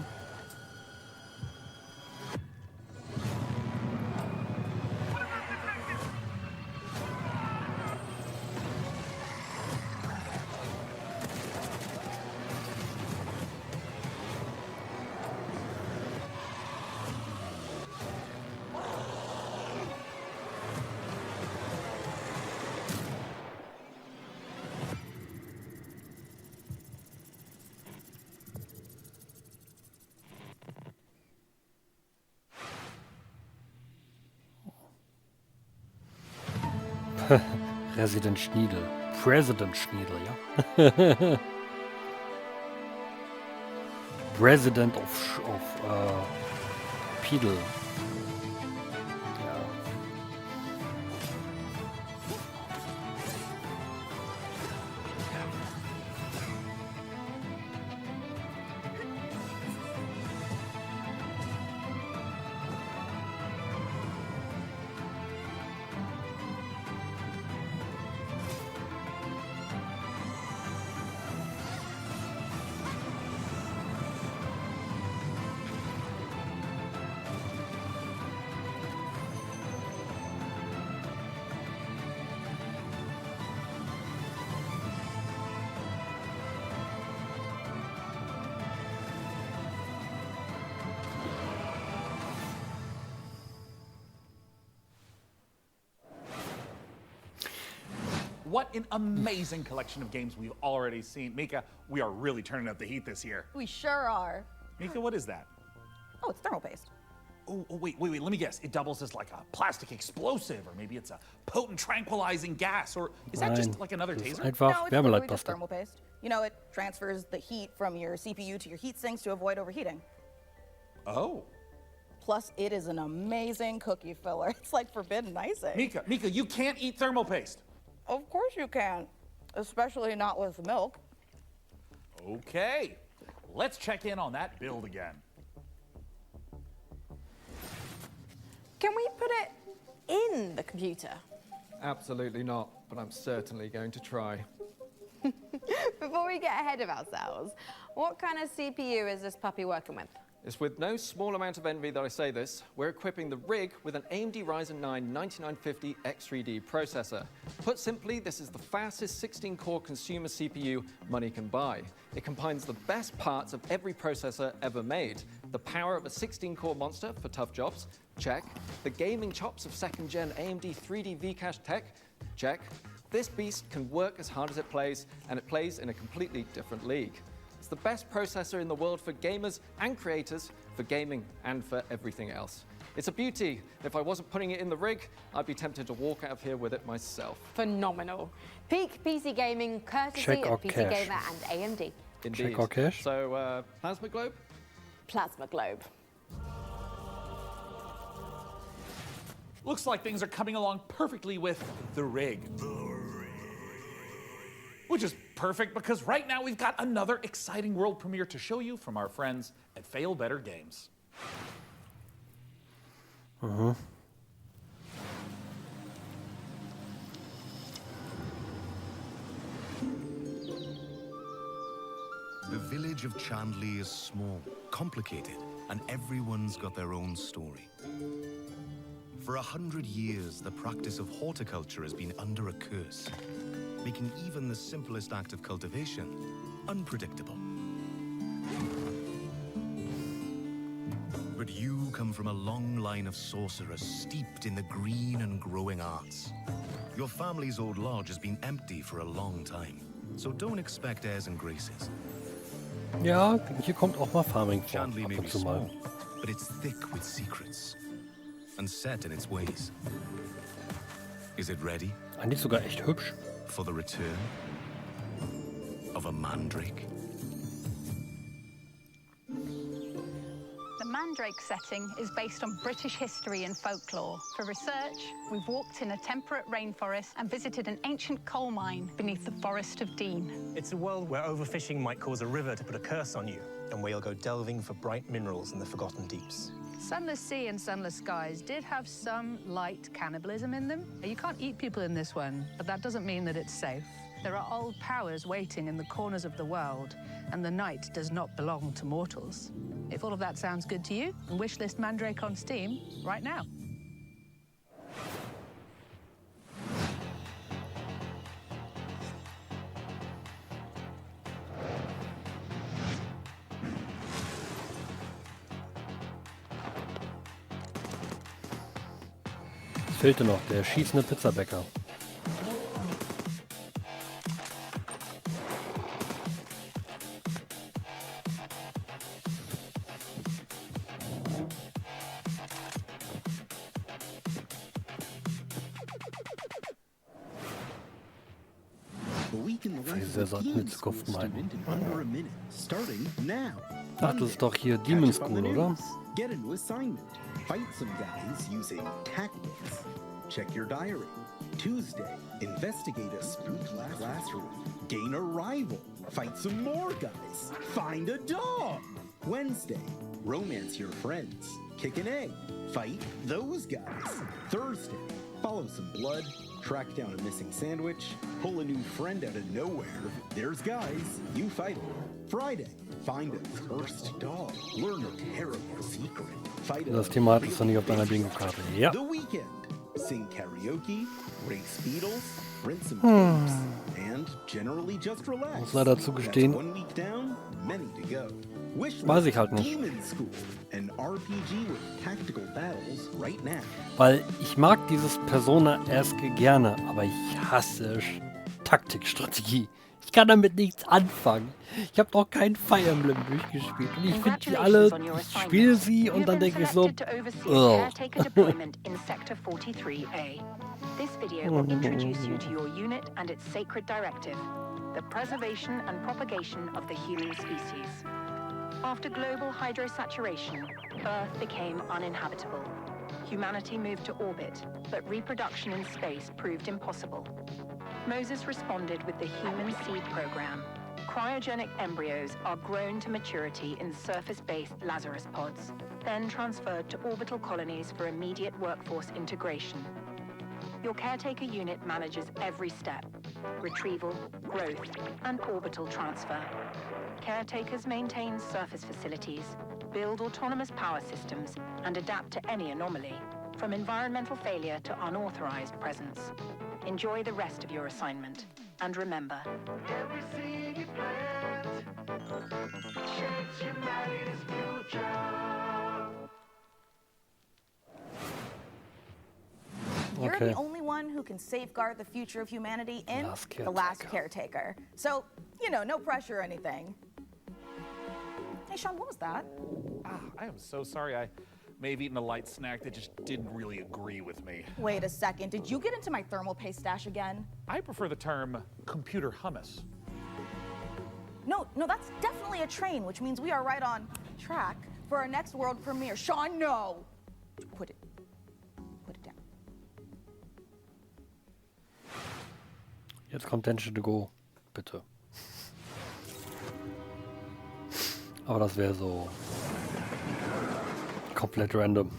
Resident Schniedel. President Schniedel, ja? President of Titel. What an amazing collection of games we've already seen. Mika, we are really turning up the heat this year. We sure are. Mika, what is that? Oh, it's thermal paste. Oh, wait, let me guess. It doubles as like a plastic explosive, or maybe it's a potent tranquilizing gas, or is that just like another taser? No, it's literally just thermal paste. You know, it transfers the heat from your CPU to your heat sinks to avoid overheating. Oh. Plus, it is an amazing cookie filler. It's like forbidden icing. Mika, you can't eat thermal paste. Of course you can, especially not with milk. Okay, let's check in on that build again. Can we put it in the computer? Absolutely not, but I'm certainly going to try. Before we get ahead of ourselves, what kind of CPU is this puppy working with? It's with no small amount of envy that I say this. We're equipping the rig with an AMD Ryzen 9 9950 X3D processor. Put simply, this is the fastest 16-core consumer CPU money can buy. It combines the best parts of every processor ever made. The power of a 16-core monster for tough jobs, check. The gaming chops of second-gen AMD 3D V-Cache tech, check. This beast can work as hard as it plays, and it plays in a completely different league. It's the best processor in the world for gamers and creators, for gaming and for everything else. It's a beauty. If I wasn't putting it in the rig, I'd be tempted to walk out of here with it myself. Phenomenal. Peak PC gaming, courtesy Check of our PC cache. Gamer and AMD. Indeed. Check our cache. So, Plasma Globe? Plasma Globe. Looks like things are coming along perfectly with the rig. Which is perfect because right now we've got another exciting world premiere to show you from our friends at Fail Better Games. Uh-huh. The village of Chandley is small, complicated, and everyone's got their own story. For 100 years, the practice of horticulture has been under a curse, making even the simplest act of cultivation unpredictable. But you come from a long line of sorcerers steeped in the green and growing arts. Your family's old lodge has been empty for a long time, so don't expect airs and graces. Ja, hier kommt auch mal Farming vor, Chandley ab may und be zu mal. small, but it's thick with secrets and set in its ways. Is it ready? Eigentlich sogar echt hübsch. For the return of a mandrake? The Mandrake setting is based on British history and folklore. For research, we've walked in a temperate rainforest and visited an ancient coal mine beneath the Forest of Dean. It's a world where overfishing might cause a river to put a curse on you, and where you'll go delving for bright minerals in the forgotten deeps. Sunless Sea and Sunless Skies did have some light cannibalism in them. You can't eat people in this one, but that doesn't mean that it's safe. There are old powers waiting in the corners of the world, and the night does not belong to mortals. If all of that sounds good to you, wishlist Mandrake on Steam right now. Es fehlte noch der schießende Pizzabäcker. Sehr sollten wir Zukunft meinen. Ach, das ist doch hier Demonschool, oder? Get a new assignment. Fight some guys using tactics. Check your diary. Tuesday, investigate a spooky classroom. Gain a rival. Fight some more guys. Find a dog. Wednesday, romance your friends. Kick an egg. Fight those guys. Thursday, follow some blood. Track down a missing sandwich. Pull a new friend out of nowhere. There's guys. You fight them. Friday, find a cursed dog. Learn a terrible secret. Fight a Das Thema hat es doch nicht auf deiner Bingo-Karte. Ja. The weekend. Sing karaoke, race beetles, rinse some tapes, and generally just relax. Muss leider zugestehen. That's 1 week down, many to go. Weiß ich halt nicht. Demonschool, an RPG with tactical battles right now. Weil ich mag dieses Persona-esque gerne, aber ich hasse Taktikstrategie. Ich kann damit nichts anfangen. Ich habe noch kein Fire Emblem durchgespielt. Und ich finde die alle, ich spiele sie und dann denke ich so, This video will introduce you to your unit and its sacred directive, the preservation and propagation of the human species. After global hydrosaturation, Earth became uninhabitable. Humanity moved to orbit, but reproduction in space proved impossible. Moses responded with the Human Seed Program. Cryogenic embryos are grown to maturity in surface-based Lazarus pods, then transferred to orbital colonies for immediate workforce integration. Your caretaker unit manages every step: retrieval, growth, and orbital transfer. Caretakers maintain surface facilities, build autonomous power systems, and adapt to any anomaly, from environmental failure to unauthorized presence. Enjoy the rest of your assignment, and remember, every seed you plant shapes humanity's future. You're the only one who can safeguard the future of humanity in The Last Caretaker. So, you know, no pressure or anything. Hey, Sean, what was that? I am so sorry. I may have eaten a light snack that just didn't really agree with me. Wait a second. Did you get into my thermal paste stash again? I prefer the term computer hummus. No, that's definitely a train, which means we are right on track for our next world premiere. Sean, no! Put it down. Jetzt kommt Tension to Go, bitte. Aber das wäre so komplett random.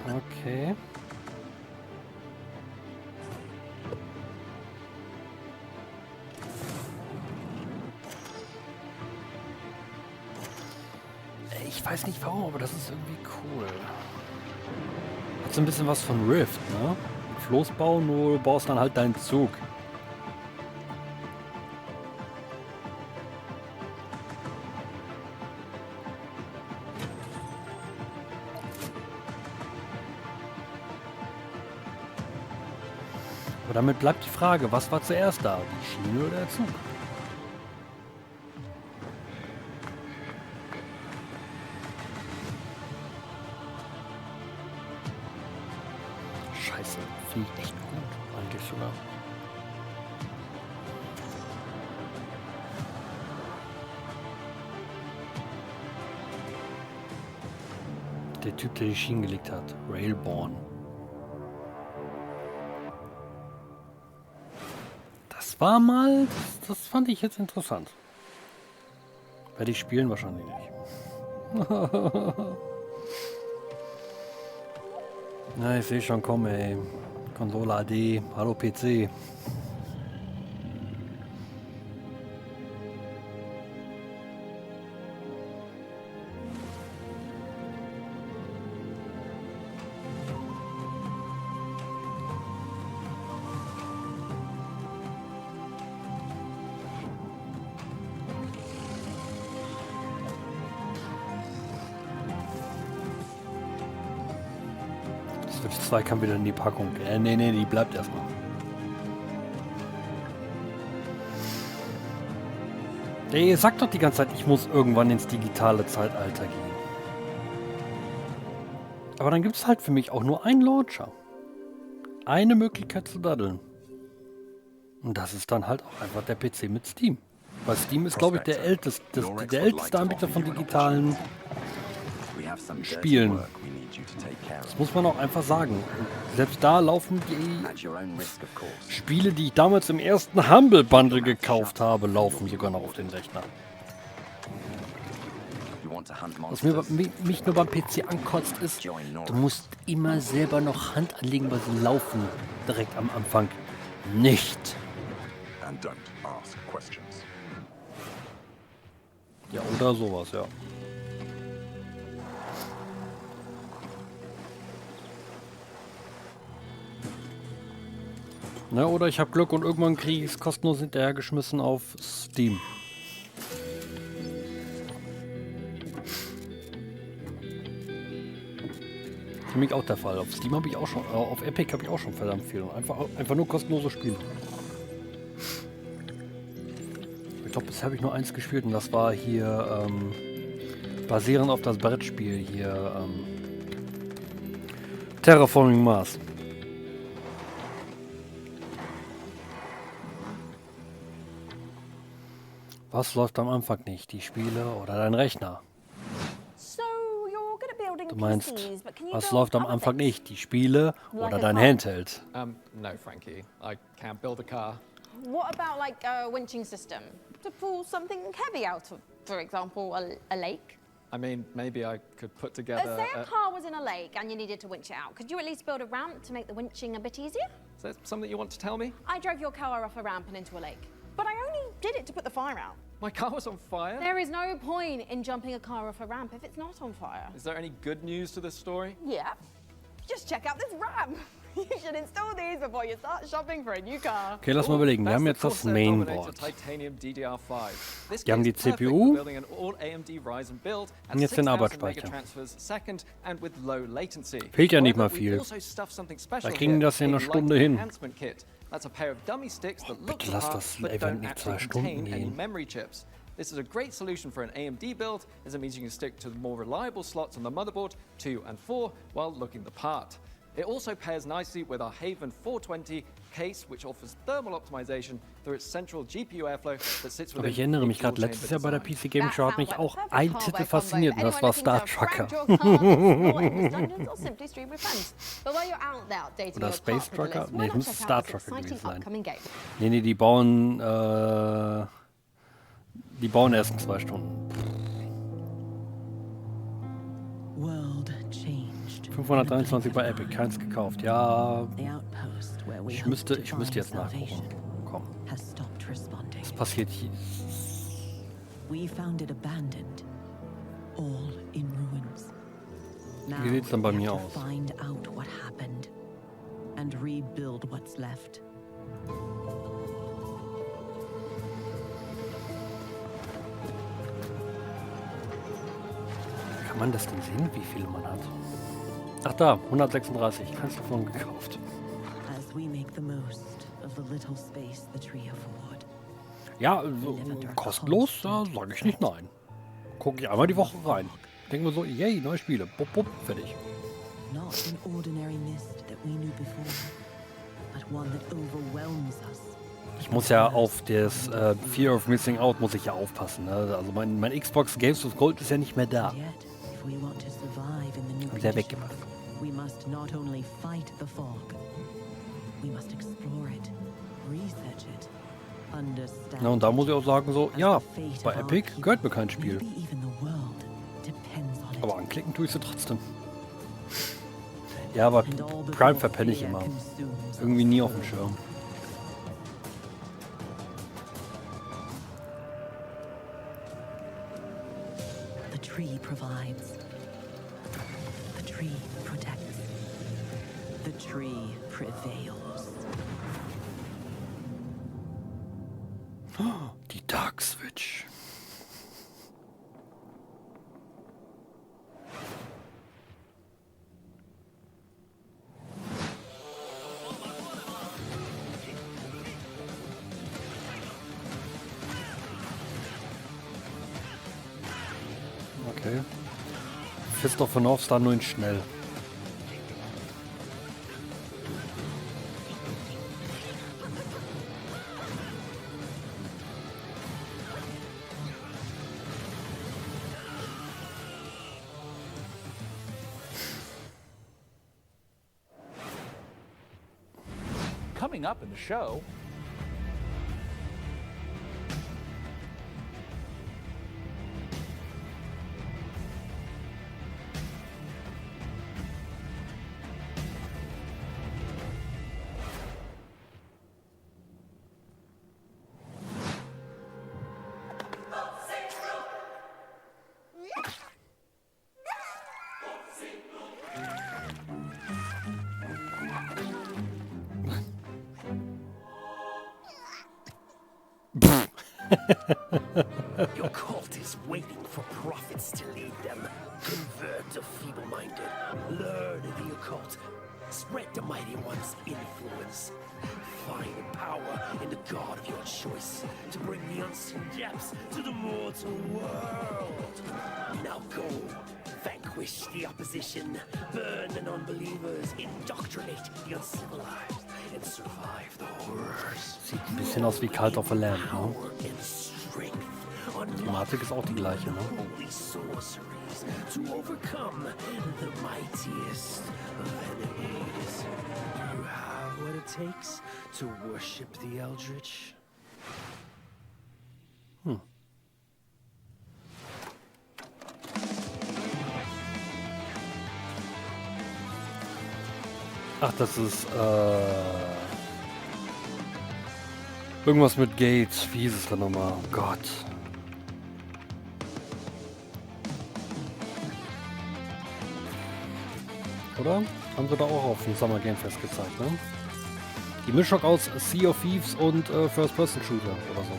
Okay. Ich weiß nicht warum, aber das ist irgendwie cool. Hat so ein bisschen was von Rift, ne? Floß bauen, nur du baust dann halt deinen Zug. Aber damit bleibt die Frage, was war zuerst da? Die Schiene oder der Zug? scheiße. Finde ich echt gut, eigentlich sogar. Der Typ, der die Schienen gelegt hat. Railborn. Das war mal... Das fand ich jetzt interessant. Werde ich spielen? Wahrscheinlich nicht. Na, ich sehe schon kommen, ey. Konsole AD. Hallo PC. Switch 2 kann wieder in die Packung. Nee, die bleibt erstmal. Ey, ihr sagt doch die ganze Zeit, ich muss irgendwann ins digitale Zeitalter gehen. Aber dann gibt es halt für mich auch nur einen Launcher. Eine Möglichkeit zu daddeln. Und das ist dann halt auch einfach der PC mit Steam. Weil Steam ist, glaube ich, der älteste Anbieter von digitalen Spielen. Das muss man auch einfach sagen. Und selbst da laufen die Spiele, die ich damals im ersten Humble Bundle gekauft habe, laufen sogar noch auf den Rechner. Was mich nur beim PC ankotzt ist, du musst immer selber noch Hand anlegen, weil sie laufen direkt am Anfang nicht. Ja, oder sowas, ja. Ne, oder ich habe Glück und irgendwann kriege ich es kostenlos hinterhergeschmissen auf Steam. Für mich auch der Fall. Auf Steam habe ich auch schon, auf Epic habe ich auch schon verdammt viel. Einfach nur kostenlose Spiele. Ich glaube, bisher habe ich nur eins gespielt und das war hier basierend auf das Brettspiel hier Terraforming Mars. Was läuft am Anfang nicht? Die Spiele oder dein Rechner? Du meinst, was läuft am Anfang nicht? Die Spiele oder dein Handheld? No, Frankie. I can't build a car. What about like a winching system to pull something heavy out of, for example, a lake? I mean, maybe I could put together... Say a car was in a lake and you needed to winch it out. Could you at least build a ramp to make the winching a bit easier? Is that something you want to tell me? I drove your car off a ramp and into a lake. But I only did it to put the fire out. My car was on fire? There is no point in jumping a car off a ramp if it's not on fire. Is there any good news to this story? Yeah. Just check out this ramp. You should install these before you start shopping for a new car. Okay, lass mal überlegen. Wir haben jetzt das Mainboard. Wir haben die CPU und jetzt den Arbeitsspeicher. Fehlt ja nicht mal viel. Da kriegen wir das in einer Stunde hin. Bitte lass das Event nicht 2 Stunden gehen. This is a great solution for an AMD build, as it means you can stick to the more reliable slots on the motherboard 2 and 4 while looking the part. It also pairs nicely with our Haven 420 case, which offers thermal optimization through its central GPU airflow that sits Aber within ich erinnere mich gerade, letztes Jahr bei der PC Gaming Show hat mich auch ein Titel fasziniert und das war Star Trucker. Oder Space Trucker? Ne, es müsste Star Trucker gewesen sein. Nee, die bauen erst in 2 Stunden. 523 bei Epic, keins gekauft. Ja, ich müsste jetzt nachgucken. Komm. Was passiert hier? Wie sieht es dann bei mir aus? Kann man das denn sehen, wie viele man hat? Ach da, 136. Keins davon gekauft. Ja, kostenlos, da sage ich nicht nein. Gucke ich einmal die Woche rein. Denke mir so, yay, neue Spiele. Bup, bup, fertig. not an ordinary mist that we knew before, but one that overwhelms us. Ich muss ja auf das Fear of Missing Out muss ich ja aufpassen. Ne? Also mein Xbox Games with Gold ist ja nicht mehr da. If we want to survive in the new Haben sie ja creation, weggemacht. we must not only fight the fog, we must explore it, research it, understand. Ja, und da muss ich auch sagen so, as ja, the fate bei of our Epic people, gehört mir kein Spiel. maybe even the world depends on it. Aber anklicken tue ich sie trotzdem. Ja, aber Prime verpenne ich immer. Irgendwie nie auf dem Schirm. The tree provides. The tree protects. The tree prevails. Die Dark Switch. Okay. Fist of the North Star nur in schnell. Coming up in the show, Your cult is waiting for prophets to lead them. Convert the feeble-minded. Learn the occult. Spread the mighty one's influence. Find power in the god of your choice to bring the unseen depths to the mortal world. Now go. Vanquish the opposition. Burn the non-believers. Indoctrinate the uncivilized. And survive the horrors. Sieht ein bisschen aus wie Cult of the Lamb, ne? Die Thematik ist auch die gleiche, ne? Holy sorceries to overcome the mightiest of enemies. You have what it takes to worship the Eldritch. Ach, das ist irgendwas mit Gates. Wie hieß es da nochmal? Oh Gott. Oder? Haben sie da auch auf dem Summer Game Fest gezeigt, ne? Die Mischung aus Sea of Thieves und First-Person-Shooter oder so.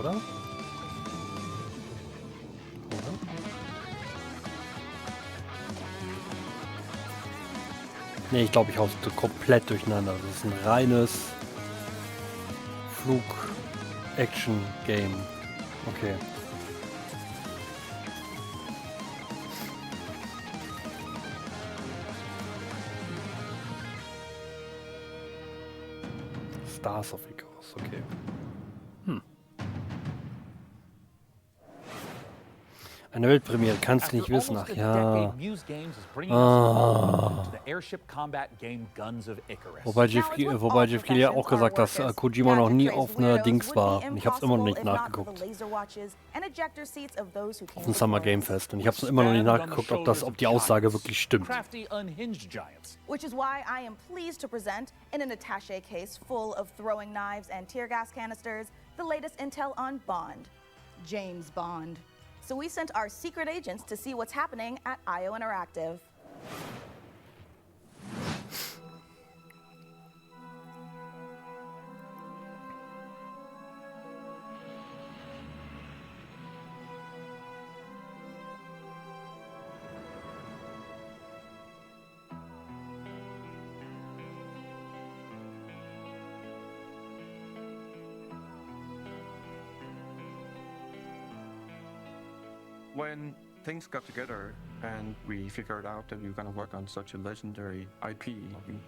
Oder? Ne, ich glaube, ich hau's komplett durcheinander. Das ist ein reines Flug-Action-Game. Okay. Stars of Icarus, okay. Eine Weltpremiere, kannst du nicht wissen. Ach ja. Wobei Jeff Keighley ja auch gesagt hat, dass Kojima noch nie auf einer Dings war. Und ich habe es immer noch nicht nachgeguckt. Auf dem Summer Game Fest. Und ich habe es immer noch nicht nachgeguckt, ob die Aussage wirklich stimmt. Which is why I am pleased to present, in an attaché case full of throwing knives and tear gas canisters, the latest intel on Bond. James Bond. So we sent our secret agents to see what's happening at IO Interactive. When things got together and we figured out that we were going to work on such a legendary IP.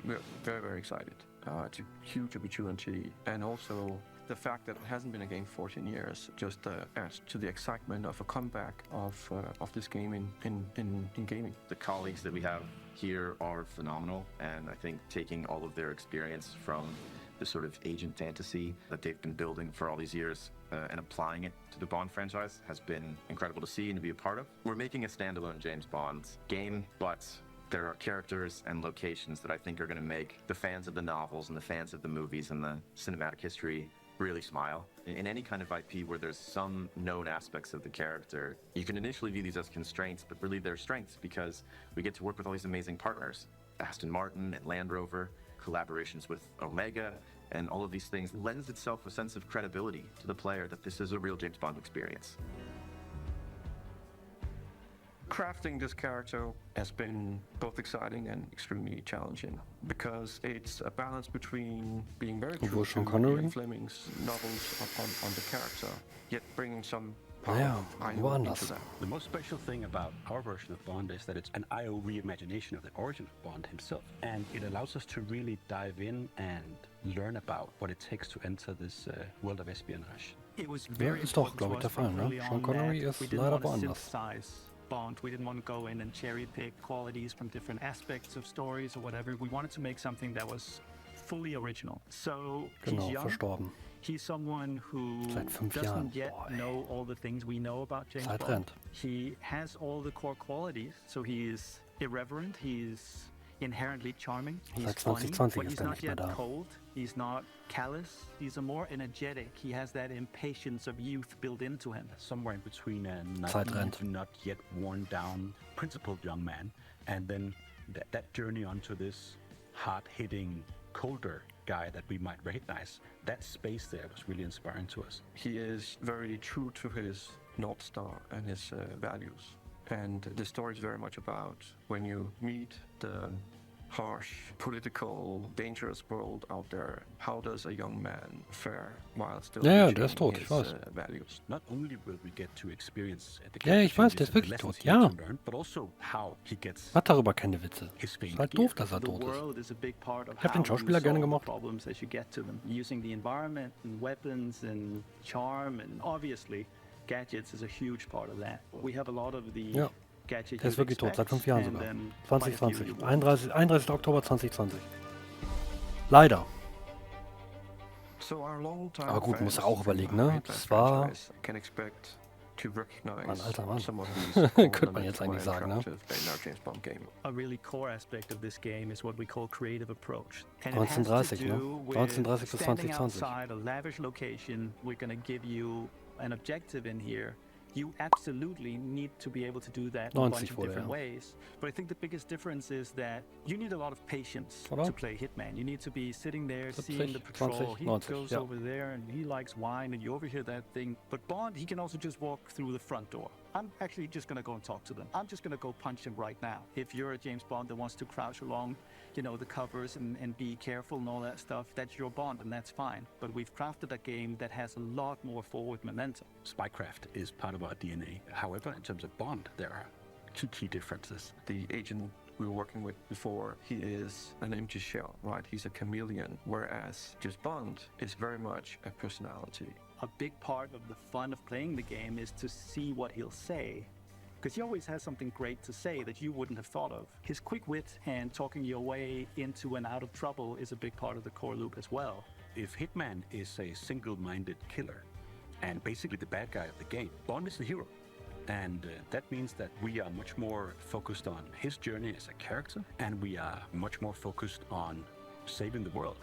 We're very, very excited. It's a huge opportunity, and also the fact that it hasn't been a game for 14 years just adds to the excitement of a comeback of this game in gaming. The colleagues that we have here are phenomenal, and I think taking all of their experience from the sort of agent fantasy that they've been building for all these years and applying it to the Bond franchise has been incredible to see and to be a part of. We're making a standalone James Bond game, but there are characters and locations that I think are going to make the fans of the novels and the fans of the movies and the cinematic history really smile. In any kind of IP where there's some known aspects of the character, you can initially view these as constraints, but really they're strengths because we get to work with all these amazing partners. Aston Martin and Land Rover, collaborations with Omega, and all of these things lends itself a sense of credibility to the player that this is a real James Bond experience. Crafting this character has been both exciting and extremely challenging because it's a balance between being very true to Ian Fleming's novels on the character, yet bringing some power into that. The most special thing about our version of Bond is that it's an IO reimagination of the origin of Bond himself, and it allows us to really dive in and learn about what it takes to enter this world of espionage. It was Ja, very ist doch, important glaube to ich, der us Fall, from ne? early Sean on Connery that ist we didn't leider want to woanders. synthesize Bond. We didn't want to go in and cherry pick qualities from different aspects of stories or whatever. We wanted to make something that was fully original. So Genau, he's young. verstorben. He's someone who Seit 5 doesn't Jahren. yet know all the things we know about James Zeit Bond. rennt. He has all the core qualities. So he is irreverent. He's inherently charming. He's Seit funny, 2020 but ist he's er not nicht mehr yet da. cold. He's not callous. He's a more energetic. He has that impatience of youth built into him. Somewhere in between a Zeit naive, rennt. not yet worn down, principled young man, and then that journey onto this hard-hitting, colder guy that we might recognize. That space there was really inspiring to us. He is very true to his North Star and his values. And the story is very much about when you meet the harsh, political, dangerous world out there, how does a young man fare while still Ja, ja, reaching der ist tot, ich his weiß. values? Not only will we get to experience the Ja, ich weiß, character der ist changes and the wirklich lessons tot, he needs ja. to learn, but also how he gets Hat darüber keine Witze. his fame Ist halt here. doof, dass er The tot ist. world is a big part of Ich hab den how you Schauspieler gerne solve the gemocht. problems as you get to them. Using the environment and weapons and charm, and obviously gadgets is a huge part of that. We have a lot of the Ja, gadgets der ist you'd wirklich tot, seit expect, 5 Jahren and sogar. then quite a few 2020. you won't. 31. Oktober 2020. Leider. So our long-time Aber gut, muss fans er auch from überlegen, the ne? Heartland Das war franchise can expect to recognize ein alter Mann. some of these core Könnte man elements jetzt eigentlich were sagen, ne? attractive in our James Bond game. A really core aspect of this game is what we call creative approach. And it has to 1930, ne? do with 1930 bis standing 2020. outside a lavish location. We're going to give you an objective in here. You absolutely need to be able to do that in a 90 bunch of wurde, different ja. ways. But I think the biggest difference is that you need a lot of patience Oder? to play Hitman. You need to be sitting there, 70, seeing the patrol. 20, He 90, goes ja. over there and he likes wine and you overhear that thing. But Bond, he can also just walk through the front door. I'm actually just going to go and talk to them. I'm just going to go punch him right now. If you're a James Bond that wants to crouch along, you know, the covers and be careful and all that stuff, that's your Bond and that's fine. But we've crafted a game that has a lot more forward momentum. Spycraft is part of our DNA. However, in terms of Bond, there are two key differences. The agent we were working with before, he is an empty shell, right? He's a chameleon, whereas just Bond is very much a personality. A big part of the fun of playing the game is to see what he'll say. Because he always has something great to say that you wouldn't have thought of. His quick wit and talking your way into and out of trouble is a big part of the core loop as well. If Hitman is a single-minded killer and basically the bad guy of the game, Bond is the hero. And that means that we are much more focused on his journey as a character, and we are much more focused on saving the world.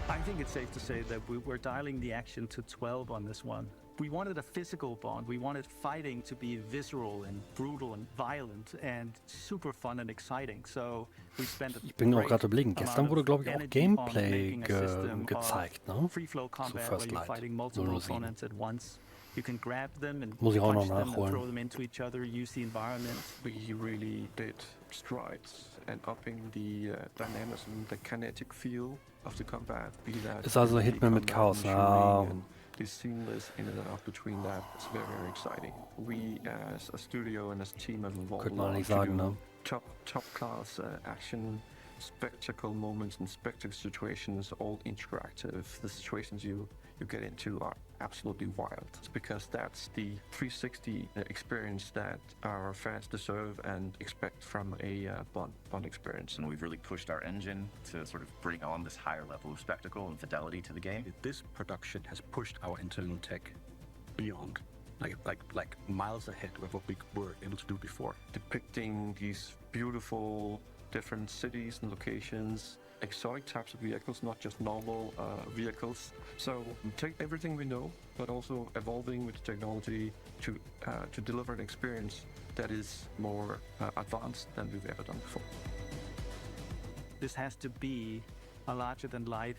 I think it's safe to say that we're dialing the action to 12 on this one. We wanted a physical Bond. We wanted fighting to be visceral and brutal and violent and super fun and exciting. So we spent a Ich bin auch great gerade überlegen, amount gestern wurde, of glaube ich, auch energy Gameplay on making a system of gezeigt, ne? Free-flow Zu combat First where you're Light fighting multiple 007. opponents at once. You can grab them and Muss ich auch noch punch them and nachholen. throw them into each other, use the environment. We really did strides and upping the dynamism, the kinetic feel of the combat. Be that Ist also the Hitman mit combat Chaos. and Ja, shooting and perfectly seamless in and out between that. It's very, very exciting. We as a studio and as a team have evolved Könnte a man lot nicht to sagen, do ne? top class action, spectacle moments and spectacle situations, all interactive. The situations you get into are absolutely wild. It's because that's the 360 experience that our fans deserve and expect from a Bond experience. And we've really pushed our engine to sort of bring on this higher level of spectacle and fidelity to the game. This production has pushed our internal tech beyond, like miles ahead of what we were able to do before. Depicting these beautiful different cities and locations, exotic types of vehicles, not just normal vehicles. So take everything we know, but also evolving with technology to deliver an experience that is more advanced than we've ever done before. This has to be a larger-than-life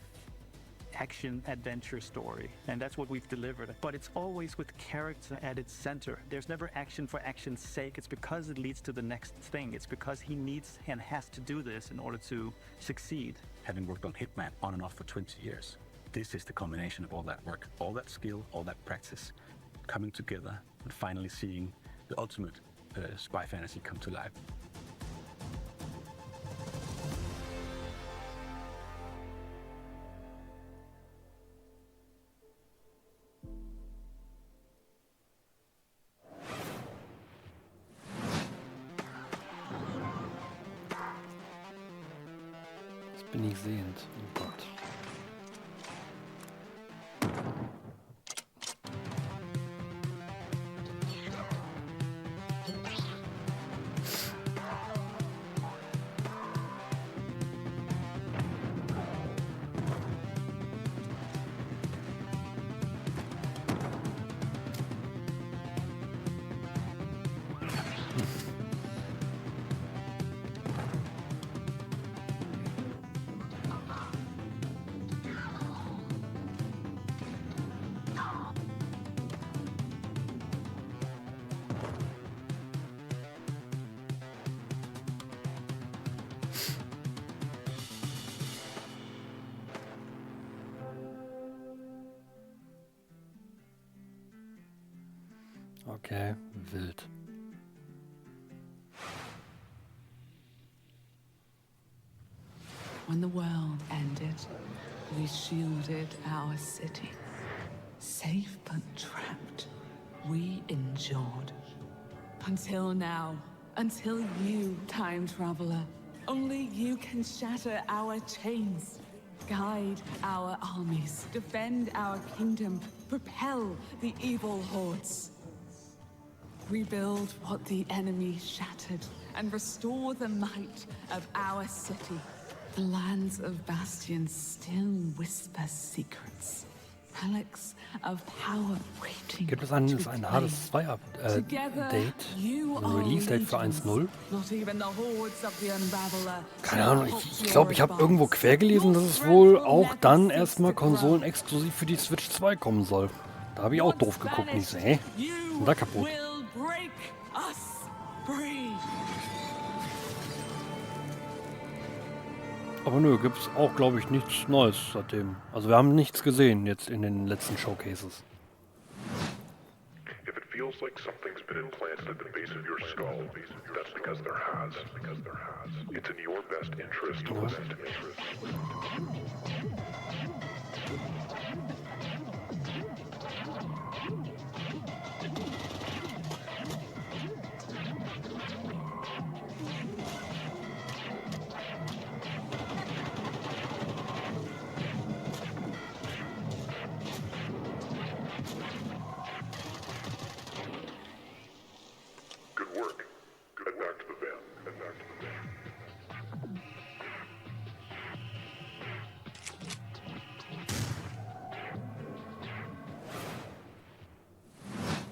action adventure story, and that's what we've delivered. But it's always with character at its center. There's never action for action's sake. It's because it leads to the next thing. It's because he needs and has to do this in order to succeed. Having worked on Hitman on and off for 20 years, this is the combination of all that work, all that skill, all that practice, coming together and finally seeing the ultimate spy fantasy come to life. Bin ich sehend. Oh Gott. Okay, wild. When the world ended, we shielded our city. Safe but trapped, we endured. Until now, until you, time traveler. Only you can shatter our chains, guide our armies, defend our kingdom, propel the evil hordes. Rebuild what the enemy shattered, and restore the might of our city. The lands of Bastion still whisper secrets. Relics of power waiting. Gibt es ein Hades 2 Date? Ein Release-Date für 1.0? Keine Ahnung, ich glaube, ich habe irgendwo quer gelesen, dass es wohl auch dann erstmal konsolenexklusiv für die Switch 2 kommen soll. Da habe ich auch doof geguckt, nicht so, hä? Und da kaputt. Aber nö, gibt's auch, glaube ich, nichts Neues seitdem. Also wir haben nichts gesehen jetzt in den letzten Showcases. If it feels like something's been implanted at the base of your skull, that's because there has. It's in your best interest to listen to me.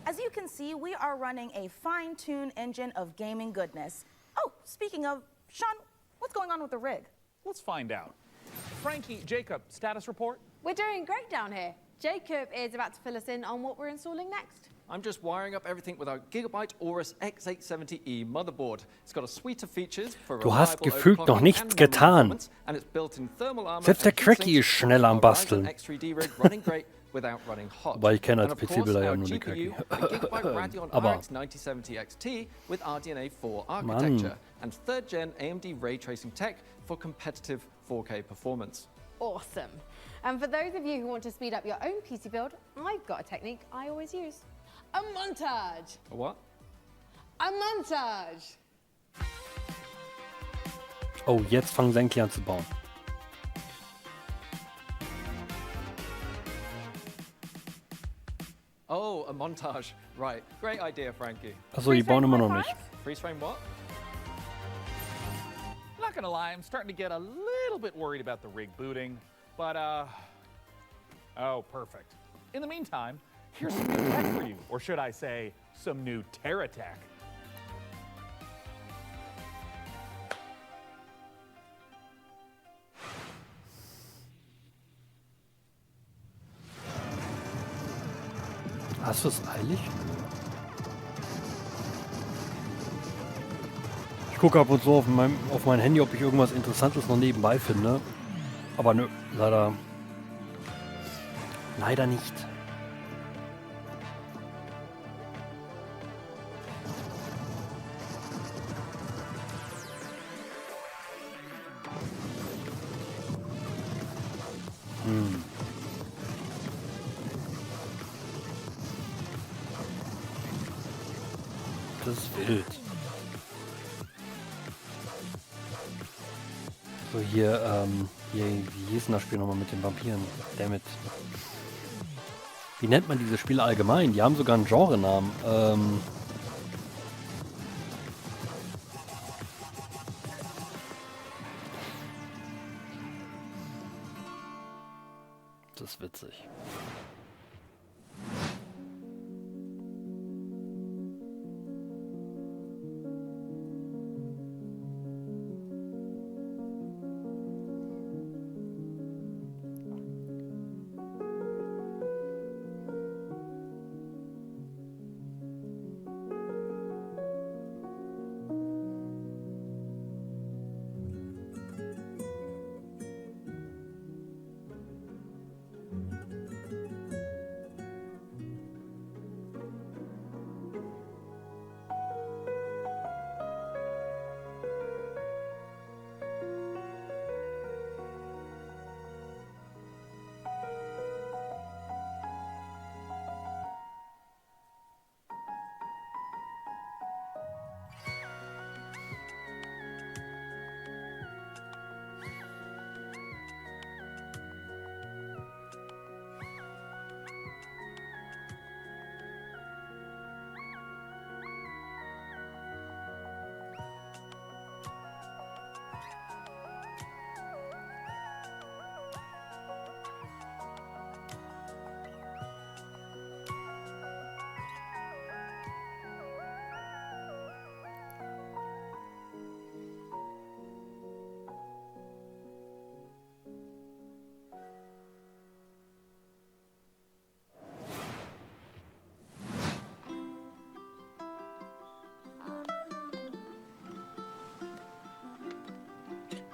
As you can see, we are running a fine-tuned engine of gaming goodness. Oh, speaking of, Sean, what's going on with the rig? Let's find out. Frankie, Jacob, status report? We're doing great down here. Jacob is about to fill us in on what we're installing next. I'm just wiring up everything with our Gigabyte Aorus X870E motherboard. It's got a suite of features for Du hast gefühlt noch nichts getan. and it's built in thermal armor. Selbst der Cracky ist schnell am Basteln. X3D rig running great without running hot. Wobei ich kenne And als of course, PC-Bilder ja our nur die GPU, Knacken. the Gigabyte Radeon Aber RX 9070 XT with RDNA 4 architecture and 3rd gen AMD ray tracing tech for competitive 4K performance. Awesome. And for those of you who want to speed up your own PC build, I've got a technique I always use. A montage. A what? A montage. oh, jetzt fangen sie endlich an zu bauen. Oh, a montage. Right. Great idea, Frankie. Achso, die bauen immer noch nicht. Freeze frame what? Not gonna lie, I'm starting to get a little bit worried about the rig booting, but oh, perfect. In the meantime, here's some new tech for you, or should I say, some new Terra tech. Hast du es eilig? Ich gucke ab und zu auf mein Handy, ob ich irgendwas Interessantes noch nebenbei finde. Aber nö, leider nicht. Das ist wild. So, hier, wie hieß denn das Spiel nochmal mit den Vampiren? Dammit. Wie nennt man diese Spiele allgemein? Die haben sogar einen Genrenamen. Das ist witzig.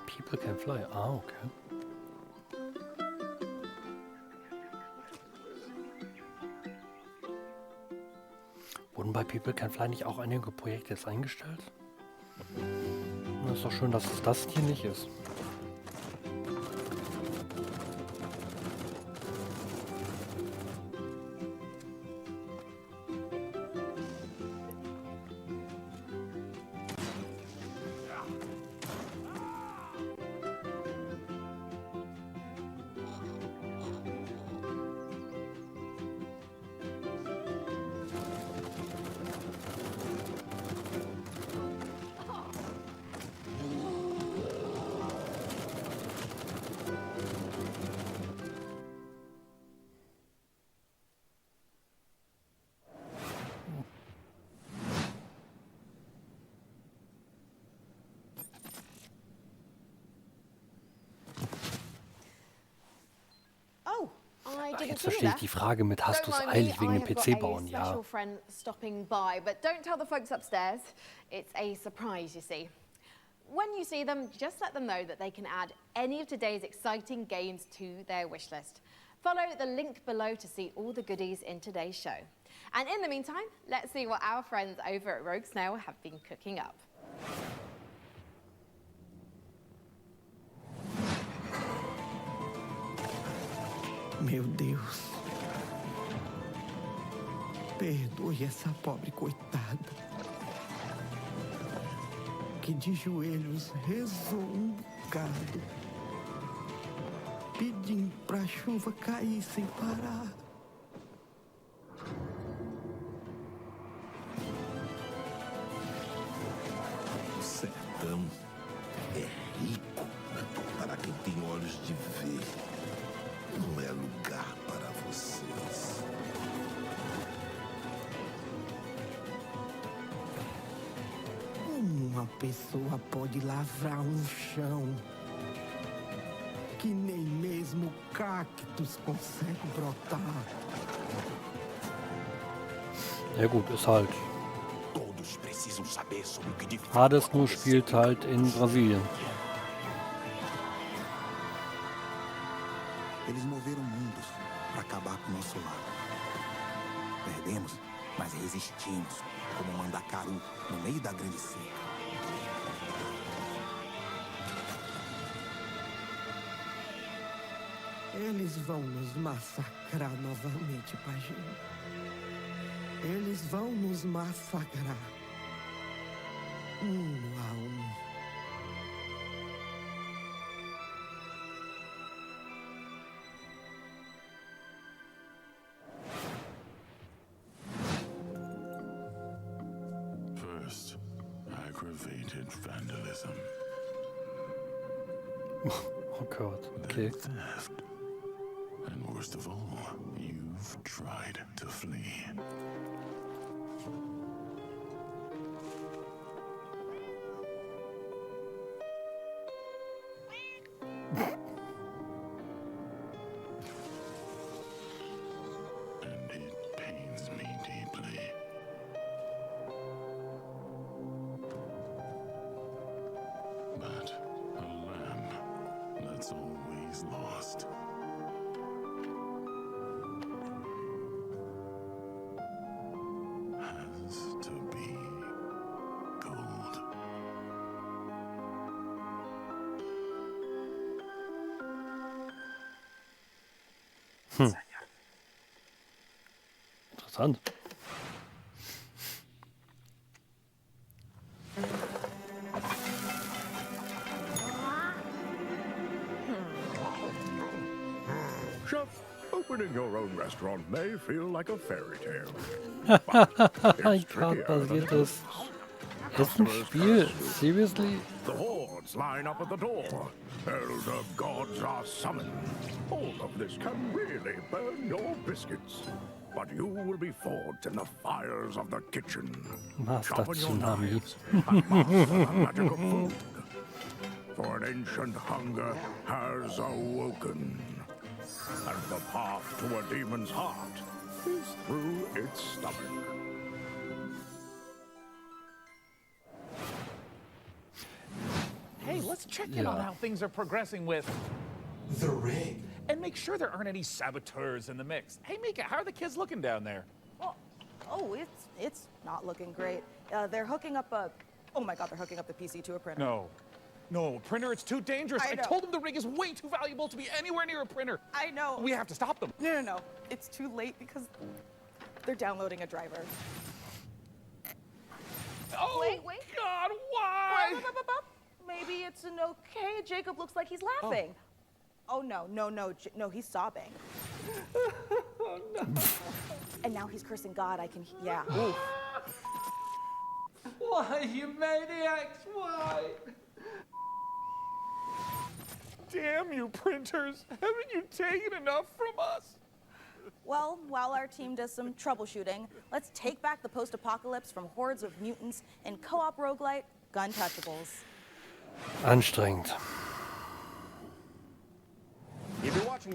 People can fly. Ah, okay. Wurden bei People Can Fly nicht auch einige Projekte jetzt eingestellt? Das ist doch schön, dass es das hier nicht ist. Jetzt verstehe ich die Frage mit, hast du es eilig wegen dem PC bauen? Ja. Friend stopping by, but don't tell the folks upstairs. It's a surprise, you see. When you see them, just let them know that they can add any of today's exciting games to their wish list. Follow the link below to see all the goodies in today's show. And in the meantime, let's see what our friends over at Rogue Snail have been cooking up. Meu Deus. Perdoe essa pobre coitada. Que de joelhos rezou bocado, pedindo pra chuva cair sem parar. O sertão é rico para quem tem olhos de ver. Não é lugar para vocês. Uma pessoa pode lavrar um chão que nem mesmo cactos consegue brotar. Ja gut, ist halt. Todos precisam saber sobre o que de fato Hades nur aconteceu. spielt halt in Brasilien. Eles moveram mundos para acabar com o nosso lar. Perdemos, mas resistimos, como Mandacaru no meio da grande seca. Eles vão nos massacrar novamente, Pajinho. Eles vão nos massacrar. Um a um. First, aggravated vandalism. Oh Gott, okay. Then theft. And worst of all, you've tried to flee. And it pains me deeply. But a lamb that's always lost. Has to be gold. Interessant. Chef, opening your own restaurant may feel like a fairy tale. Gerade passiert das. Essenspiel? Seriously? The hordes line up at the door. Elder gods are summoned. All of this can really burn your biscuits. But you will be forged in the fires of the kitchen. Master Sharpen your Tsunami. knives and master the magic of food. For an ancient hunger has awoken. And the path to a demon's heart is through its stomach. Hey, let's check in on how things are progressing with the rig. And make sure there aren't any saboteurs in the mix. Hey, Mika, how are the kids looking down there? Oh, it's not looking great. They're hooking up a... Oh my God, they're hooking up the PC to a printer. No, printer, it's too dangerous. I know. told them the rig is way too valuable to be anywhere near a printer. I know. We have to stop them. No. It's too late because they're downloading a driver. Oh, wait. God, why? Up. Maybe it's an okay. Jacob looks like he's laughing. Oh, no, he's sobbing. Oh, no. And now he's cursing God. Yeah. Why, you maniacs, why? Damn you, printers. Haven't you taken enough from us? Well, while our team does some troubleshooting, let's take back the post-apocalypse from hordes of mutants in co-op roguelite Guntouchables. Anstrengend.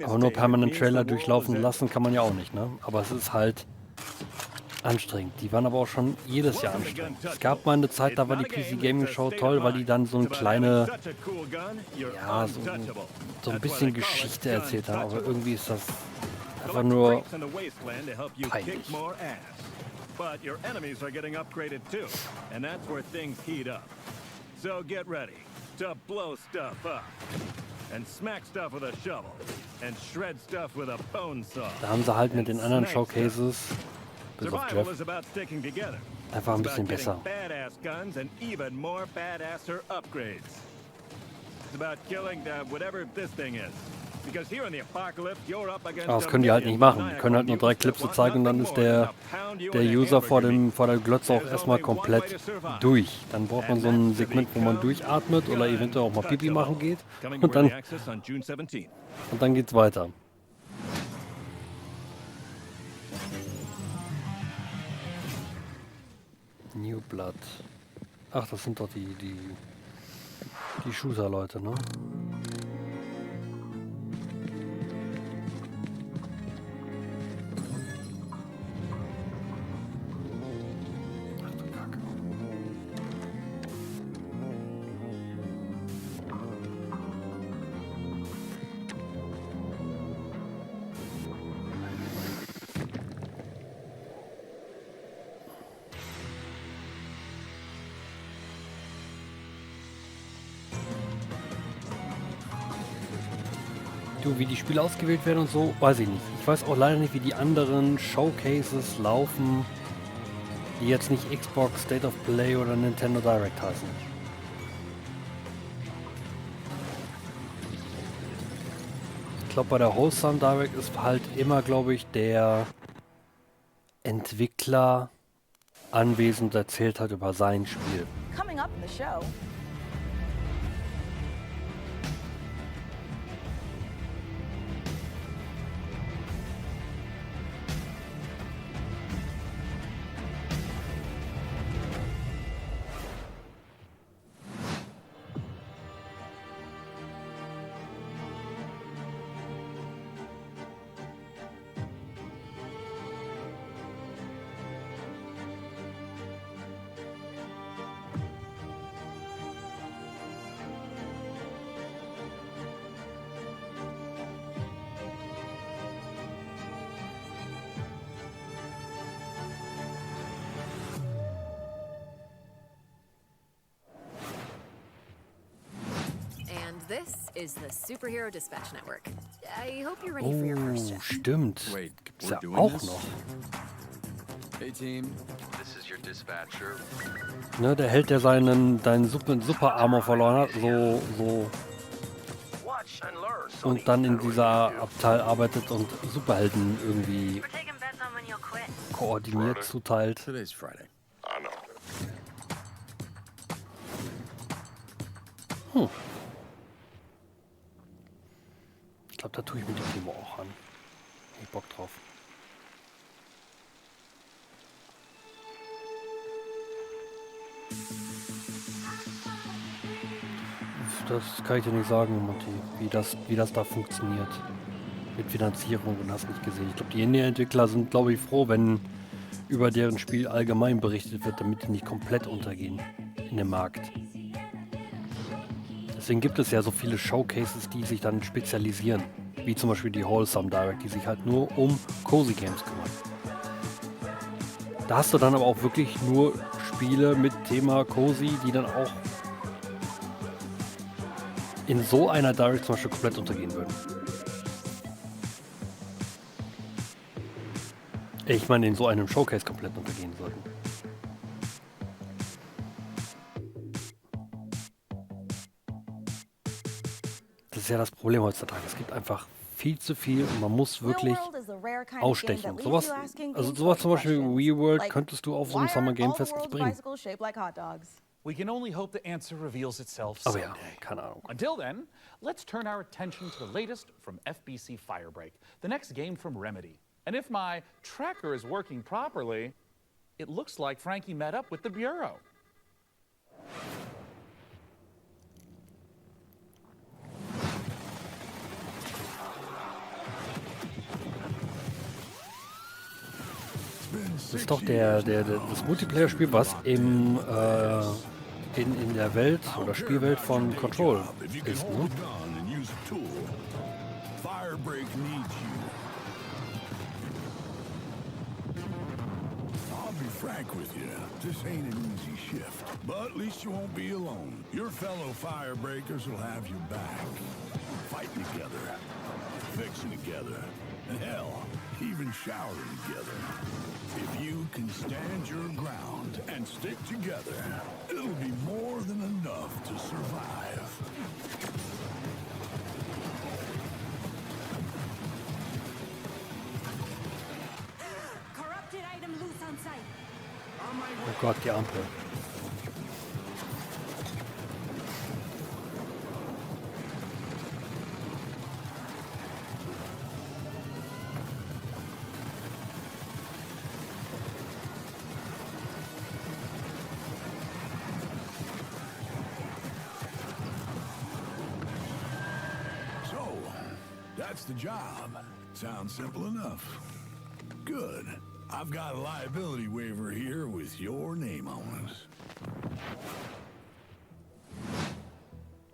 Aber nur permanent Trailer durchlaufen lassen kann man ja auch nicht, ne? Aber es ist halt anstrengend. Die waren aber auch schon jedes Jahr anstrengend. Es gab mal eine Zeit, da war die PC Gaming Show toll, weil die dann so eine kleine, ja, so ein bisschen Geschichte erzählt haben. Aber irgendwie ist das Einfach nur peinlich. But your enemies are getting upgraded too, and that's where things heat up. So get ready to blow stuff up and smack stuff with a shovel and shred stuff with a bone saw. Da haben sie halt mit den anderen Showcases, bis auf Survival Jeff, is about sticking together. einfach ein bisschen It's about besser. getting badass guns and even more badasser upgrades. It's about killing whatever this thing is. Because here in the apocalypse, you're up against Aber das können die halt nicht machen. Die können halt nur 3 Clipse zeigen und dann ist der User vor der Glotze auch erstmal komplett durch. Dann braucht man so ein Segment, wo man durchatmet oder eventuell auch mal Pipi machen geht. Und dann geht's weiter. New Blood. Ach, das sind doch die Shooter-Leute, ne? Wie die Spiele ausgewählt werden und so, weiß ich nicht. Ich weiß auch leider nicht, wie die anderen Showcases laufen, die jetzt nicht Xbox State of Play oder Nintendo Direct heißen. Ich glaube, bei der Wholesome Direct ist halt immer, glaube ich, der Entwickler anwesend, erzählt hat über sein Spiel. Coming up in the show. This is the Superhero Dispatch Network. I hope you're ready for your first shift. Stimmt. Ist ja auch noch. Hey team, this is your dispatcher. Ne, der Held, der deinen Super Armor verloren hat, so und dann in dieser Abteil arbeitet und Superhelden irgendwie koordiniert zuteilt. Today's Friday. I know. Ich glaube, da tue ich mir die Demo auch an. Ich Bock drauf. Das kann ich dir nicht sagen, Monty, wie das da funktioniert. Mit Finanzierung und hast nicht gesehen. Ich glaube, die Indie-Entwickler sind, glaube ich, froh, wenn über deren Spiel allgemein berichtet wird, damit die nicht komplett untergehen in dem Markt. Deswegen gibt es ja so viele Showcases, die sich dann spezialisieren. Wie zum Beispiel die Wholesome Direct, die sich halt nur um Cozy Games kümmern. Da hast du dann aber auch wirklich nur Spiele mit Thema Cozy, die dann auch in so einer Direct zum Beispiel komplett untergehen würden. Ich meine, in so einem Showcase komplett untergehen sollten. Das ist ja das Problem heutzutage. Es gibt einfach viel zu viel und man muss wirklich ausstechen. Sowas zum Beispiel wie World könntest du auf so einem Summer Game Fest nicht bringen. We can only hope the answer reveals itself Aber someday. ja, keine Ahnung. Until then, let's turn our attention to the latest from FBC Firebreak, the next game from Remedy. And if my tracker is working properly, it looks like Frankie met up with the Bureau. Das ist doch das Multiplayer-Spiel, was in der Welt oder Spielwelt von Control ist, ne? frank with you, this ain't an easy shift. But at least you won't be alone. Your fellow firebreakers will have your back. Fighting together, fixing together, and hell, even showering together. If you can stand your ground and stick together, it'll be more than enough to survive. Corrupted item loose on site. Oh Gott, die Ampel. That's the job. Sounds simple enough. Good. I've got a liability waiver here with your name on it.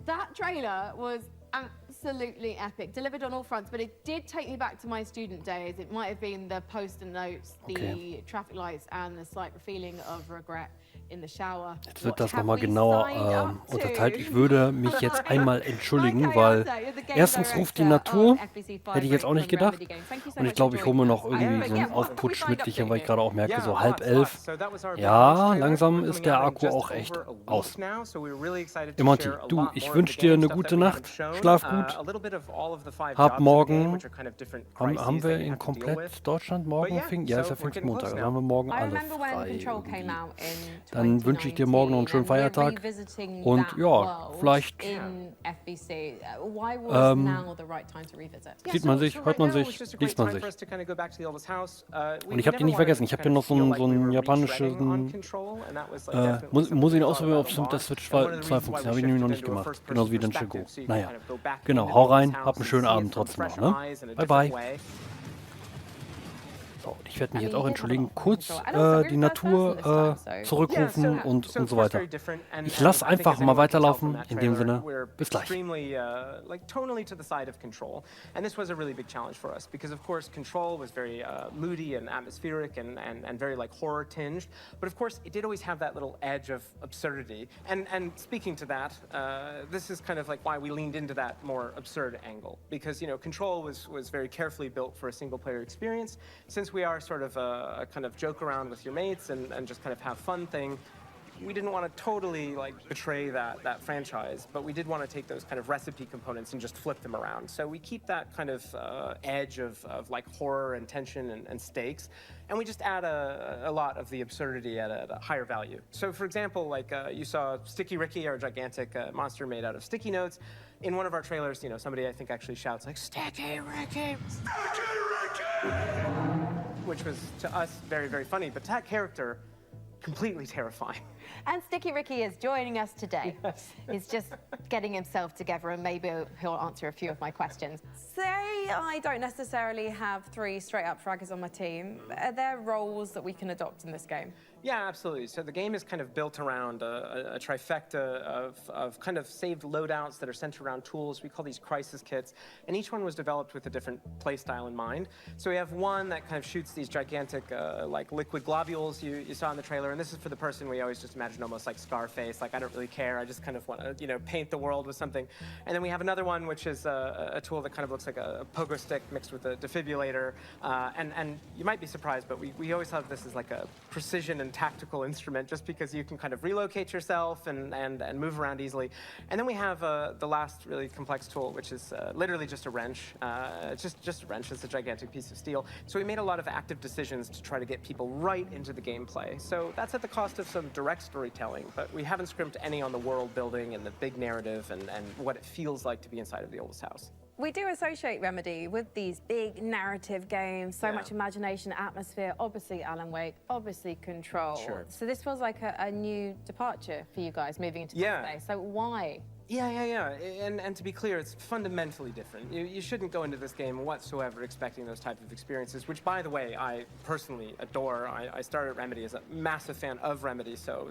That trailer was absolutely epic. Delivered on all fronts, but it did take me back to my student days. It might have been the post-it notes, the traffic lights, and the slight feeling of regret in the shower. Jetzt wird das nochmal genauer unterteilt. Ich würde mich jetzt einmal entschuldigen, weil erstens ruft die Natur, hätte ich jetzt auch nicht gedacht. Und ich glaube, ich hole mir noch irgendwie so ein Aufputschmittelchen, weil ich gerade auch merke, so 10:30. Ja, langsam ist der Akku auch echt aus. Monty, du, ich wünsche dir eine gute Nacht. Schlaf gut. Hab morgen, haben wir in komplett Deutschland morgen? Ja, ist ja Pfingstmontag. Dann haben wir morgen alle frei. Dann wünsche ich dir morgen noch einen schönen Feiertag. Und ja, vielleicht sieht man sich, hört man sich, liest man sich. Und ich habe die nicht vergessen. Ich habe hier noch so einen japanischen. Muss ich ihn ausprobieren, ob das Switch 2 funktioniert. Habe ich nämlich noch nicht gemacht. Genauso wie den Chico. Naja, genau. Hau rein. Hab einen schönen Abend trotzdem noch. Ne? Bye, bye. So, ich werde mich jetzt auch entschuldigen, kurz die Natur zurückrufen und so weiter. Ich lasse einfach mal weiterlaufen, in dem Sinne, bis gleich. Like tonally to the side of Control, and this was a really big challenge for us because of course Control was very moody and atmospheric and very like horror tinged, but of course it did always have that little edge of absurdity. And speaking to that, this is kind of like why we leaned into that more absurd angle, because you know Control was very carefully built for a single player experience. Since we are sort of a kind of joke around with your mates and just kind of have fun thing, we didn't want to totally like betray that franchise, but we did want to take those kind of recipe components and just flip them around. So we keep that kind of edge of like horror and tension and stakes, and we just add a lot of the absurdity at a higher value. So for example, like you saw Sticky Ricky, our gigantic monster made out of sticky notes. In one of our trailers, you know, somebody I think actually shouts like, "Sticky Ricky! Sticky Ricky!" Which was to us very, very funny, but to that character, completely terrifying. And Sticky Ricky is joining us today. Yes. He's just getting himself together, and maybe he'll answer a few of my questions. Say I don't necessarily have 3 straight-up fraggers on my team. Are there roles that we can adopt in this game? Yeah, absolutely. So the game is kind of built around a trifecta of kind of saved loadouts that are centered around tools. We call these crisis kits, and each one was developed with a different play style in mind. So we have one that kind of shoots these gigantic like liquid globules you saw in the trailer, and this is for the person we always just imagine almost like Scarface, like I don't really care, I just kind of want to, you know, paint the world with something. And then we have another one which is a tool that kind of looks like a pogo stick mixed with a defibrillator, and you might be surprised, but we always thought of this as like a precision and tactical instrument, just because you can kind of relocate yourself and move around easily. And then we have the last really complex tool, which is literally just a wrench. It's just a wrench. It's a gigantic piece of steel. So we made a lot of active decisions to try to get people right into the gameplay. So that's at the cost of some direct storytelling, but we haven't scrimped any on the world building and the big narrative and what it feels like to be inside of the oldest house. We do associate Remedy with these big narrative games, so much imagination, atmosphere, obviously Alan Wake, obviously Control. Sure. So this was like a new departure for you guys moving into this space. So why? Yeah. And to be clear, it's fundamentally different. You shouldn't go into this game whatsoever expecting those type of experiences, which, by the way, I personally adore. I started at Remedy as a massive fan of Remedy, so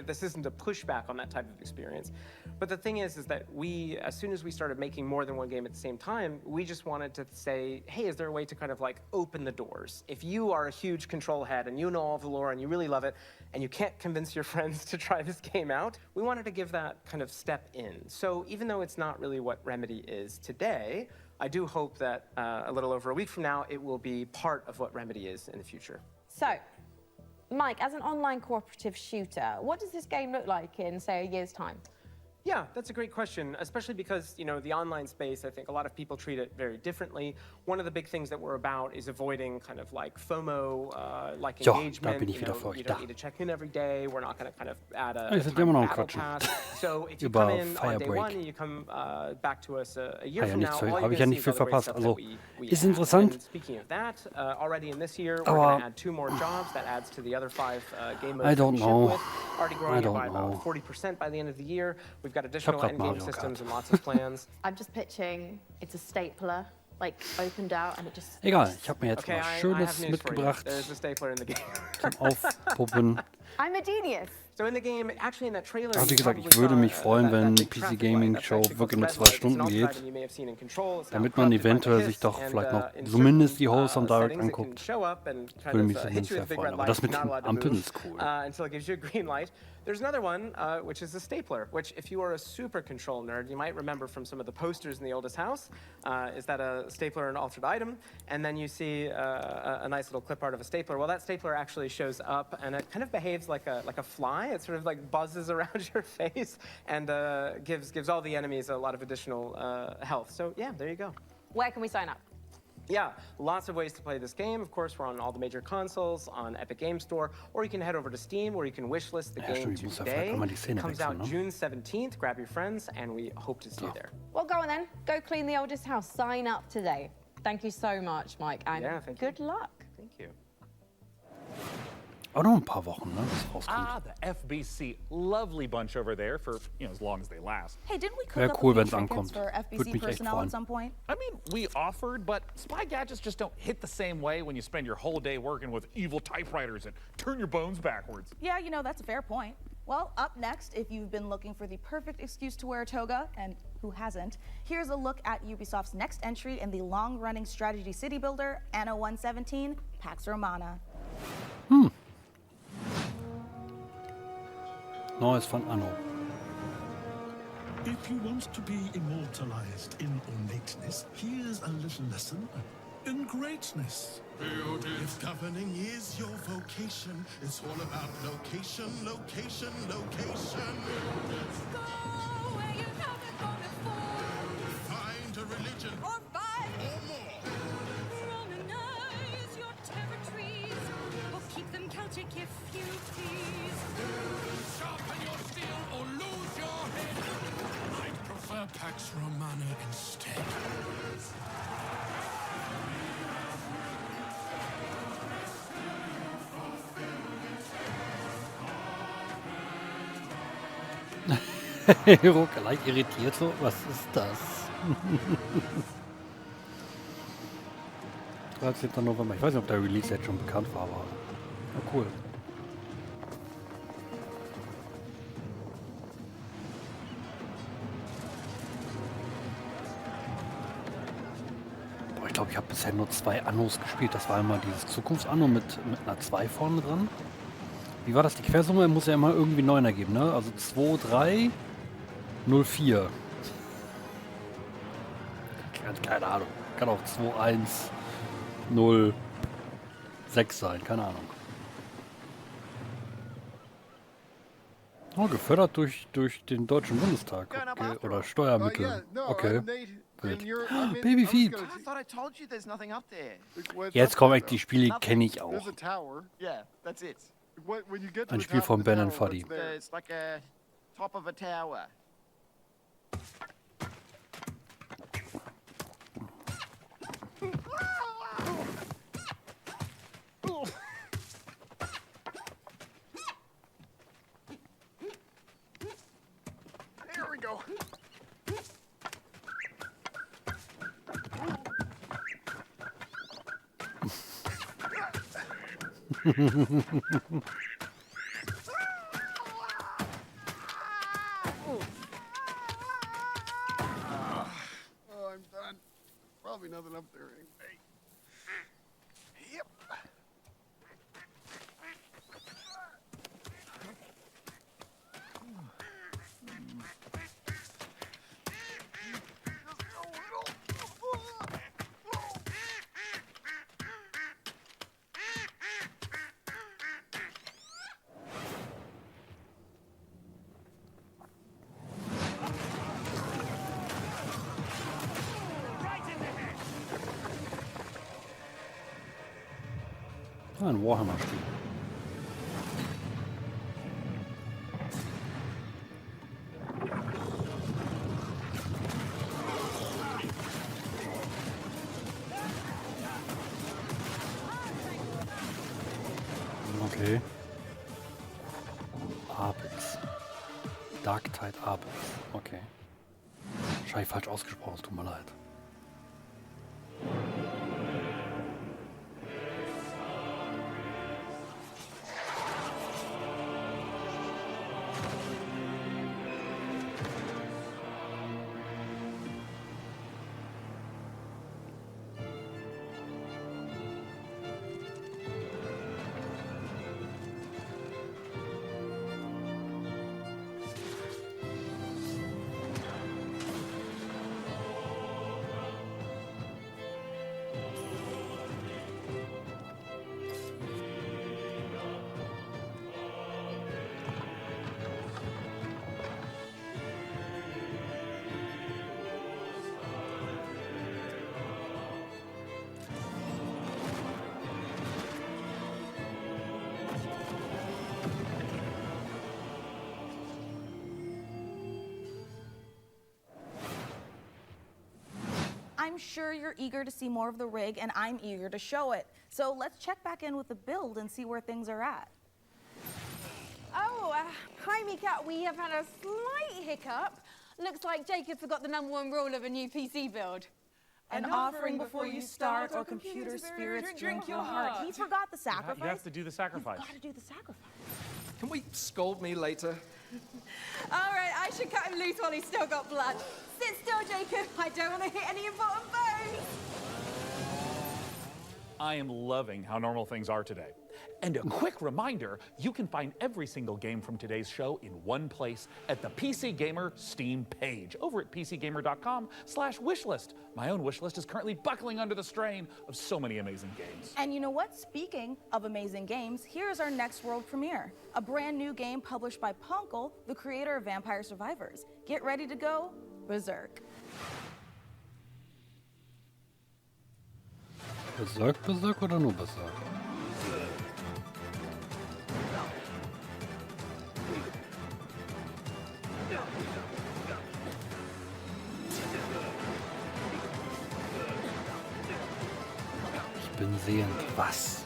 this isn't a pushback on that type of experience. But the thing is that we, as soon as we started making more than one game at the same time, we just wanted to say, hey, is there a way to kind of like open the doors? If you are a huge Control head and you know all of the lore and you really love it, and you can't convince your friends to try this game out, we wanted to give that kind of step in. So even though it's not really what Remedy is today, I do hope that a little over a week from now, it will be part of what Remedy is in the future. So, Mike, as an online cooperative shooter, what does this game look like in, say, a year's time? Yeah, that's a great question, especially because, you know, the online space, I think a lot of people treat it very differently. One of the big things that we're about is avoiding kind of like FOMO, like engagement. You don't need to check in every day. We're not going to kind of add a battle pass. So if you come in on day one and you come back to us a year from now, all you're going to see is all the great stuff that we have. And speaking of that, already in this year, we're going to add 2 more jobs. That adds to the other 5 game modes that we ship with. Already growing it by about 40% by the end of the year. We've got additional endgame systems and lots of plans. I'm just pitching, it's a stapler, like opened out and it just... Egal, ich habe mir jetzt was Schönes mitgebracht zum Aufpuppen. I'm a genius. So in the game, actually in that trailer, wie gesagt, ich würde mich freuen, wenn PC Gaming Show wirklich nur 2 Stunden geht, damit man eventuell sich doch vielleicht noch zumindest die Hosts am Direct anguckt. Würde mich zumindest sehr freuen. Aber das mit den Ampeln ist cool. Until it gives you a green light. There's another one, which is a stapler, which if you are a super Control nerd, you might remember from some of the posters in the oldest house. Is that a stapler an altered item? And then you see a nice little clip art of a stapler. Well, that stapler actually shows up, and it kind of behaves like a fly. It sort of like buzzes around your face and gives all the enemies a lot of additional health. So yeah, there you go. Where can we sign up? Yeah, lots of ways to play this game. Of course, we're on all the major consoles, on Epic Game Store, or you can head over to Steam where you can wishlist the game today. It comes out June 17th. Grab your friends, and we hope to see you there. Well, go on then. Go clean the oldest house. Sign up today. Thank you so much, Mike, and good luck. Thank you. Auch noch ein paar Wochen, ne, bis rauskommt. Ah, the FBC. Lovely bunch over there for, you know, as long as they last. Hey, didn't we cook up cool, a wenn's few tickets ankommt. for FBC personnel at some point? I mean, we offered, but spy gadgets just don't hit the same way when you spend your whole day working with evil typewriters and turn your bones backwards. Yeah, you know, that's a fair point. Well, up next, if you've been looking for the perfect excuse to wear a toga, and who hasn't, here's a look at Ubisoft's next entry in the long-running strategy city builder, Anno 117, Pax Romana. Neues von Anno. If you want to be immortalized in ornateness, here's a little lesson in greatness. If governing is your vocation, it's all about location, location, location. Go where you haven't gone before. Find a religion. Or five. Or more. Romanize your territories. Or keep them Celtic if you please. Sharpen your steel or lose your head. I'd prefer Pax Romana instead. Gleich irritiert so, was ist das? 13. November. Ich weiß nicht, ob der Release jetzt schon bekannt war, aber ja, cool. Boah, ich glaube, ich habe bisher nur 2 Annos gespielt. Das war einmal dieses Zukunftsanno mit einer 2 vorne dran. Wie war das? Die Quersumme muss ja immer irgendwie 9 ergeben, ne? Also 2, 3, 0, 4. Keine Ahnung. Kann auch 2, 1, 0, 6 sein. Keine Ahnung. Oh, gefördert durch den Deutschen Bundestag. Okay. Oder Steuermittel. Okay. Babyfi. Jetzt kommen echt die Spiele, kenne ich auch. Ein Spiel von Ben and Fuddy. There we go. be nothing up there anyway. Yep. Ein Warhammer-Spiel. Okay. Abels. Dark Tide Abels. Okay. Wahrscheinlich falsch ausgesprochen, es tut mir leid. I'm sure you're eager to see more of the rig, and I'm eager to show it. So let's check back in with the build and see where things are at. Oh, hi, Mika. We have had a slight hiccup. Looks like Jacob forgot the #1 rule of a new PC build. An offering before you start, or computer spirits drink your heart. He forgot the sacrifice. You have to do the sacrifice. You've got to do the sacrifice. Can we scold me later? All right, I should cut him loose while he's still got blood. Sit still, Jacob. I don't want to hit any important bones. I am loving how normal things are today. And a quick reminder, you can find every single game from today's show in one place at the PC Gamer Steam page over at pcgamer.com/wishlist. My own wishlist is currently buckling under the strain of so many amazing games. And you know what? Speaking of amazing games, here's our next world premiere. A brand new game published by Punkle, the creator of Vampire Survivors. Get ready to go berserk. Berserk oder nur Berserk? Ich bin sehend. Was?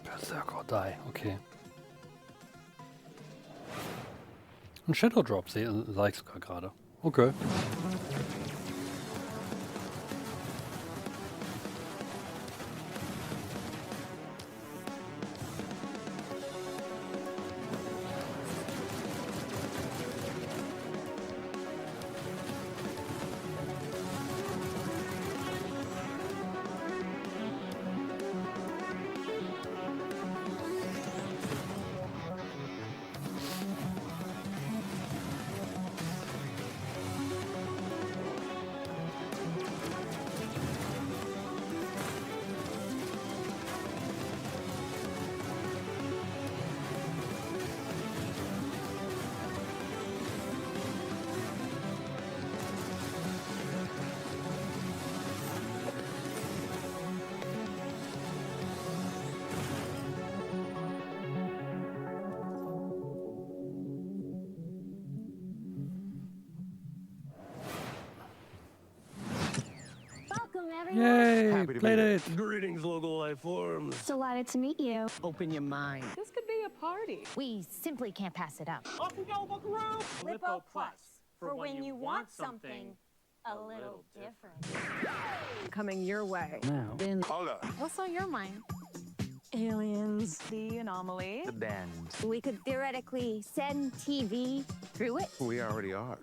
Berserk or die, okay. Ein Shadow Drop sah ich sogar gerade. Okay. Playdate, Playdate. Greetings, local life forms. Delighted to meet you. Open your mind. This could be a party. We simply can't pass it up. Off we go, buckaroo! Lippo Plus, for when you want something a little different. Coming your way. Now. What's on your mind? Aliens. The anomaly. The bend. We could theoretically send TV through it. We already are.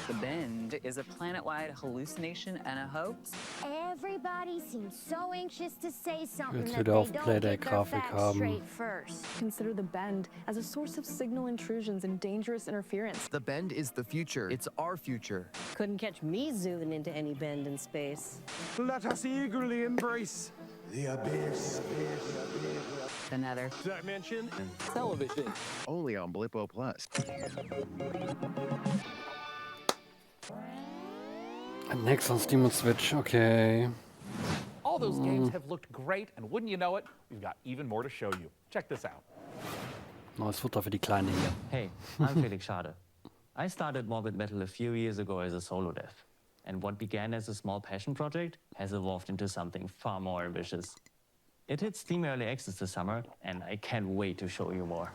The Bend is a planet-wide hallucination and a hoax. Everybody seems so anxious to say something Jetzt that wieder they auf don't Playdate get their Grafik facts haben. straight first. Consider the Bend as a source of signal intrusions and dangerous interference. The Bend is the future. It's our future. Couldn't catch me zooming into any bend in space. Let us eagerly embrace the abyss. The Nether. Dimension. Television. Only on Blippo Plus. Next on Steam und Switch, okay. All those games have looked great, and wouldn't you know it, we've got even more to show you. Check this out. Neues Futter für die Kleine hier. Hey, I'm Felix Schade. I started Morbid Metal a few years ago as a solo dev. And what began as a small passion project has evolved into something far more ambitious. It hit Steam Early Access this summer, and I can't wait to show you more.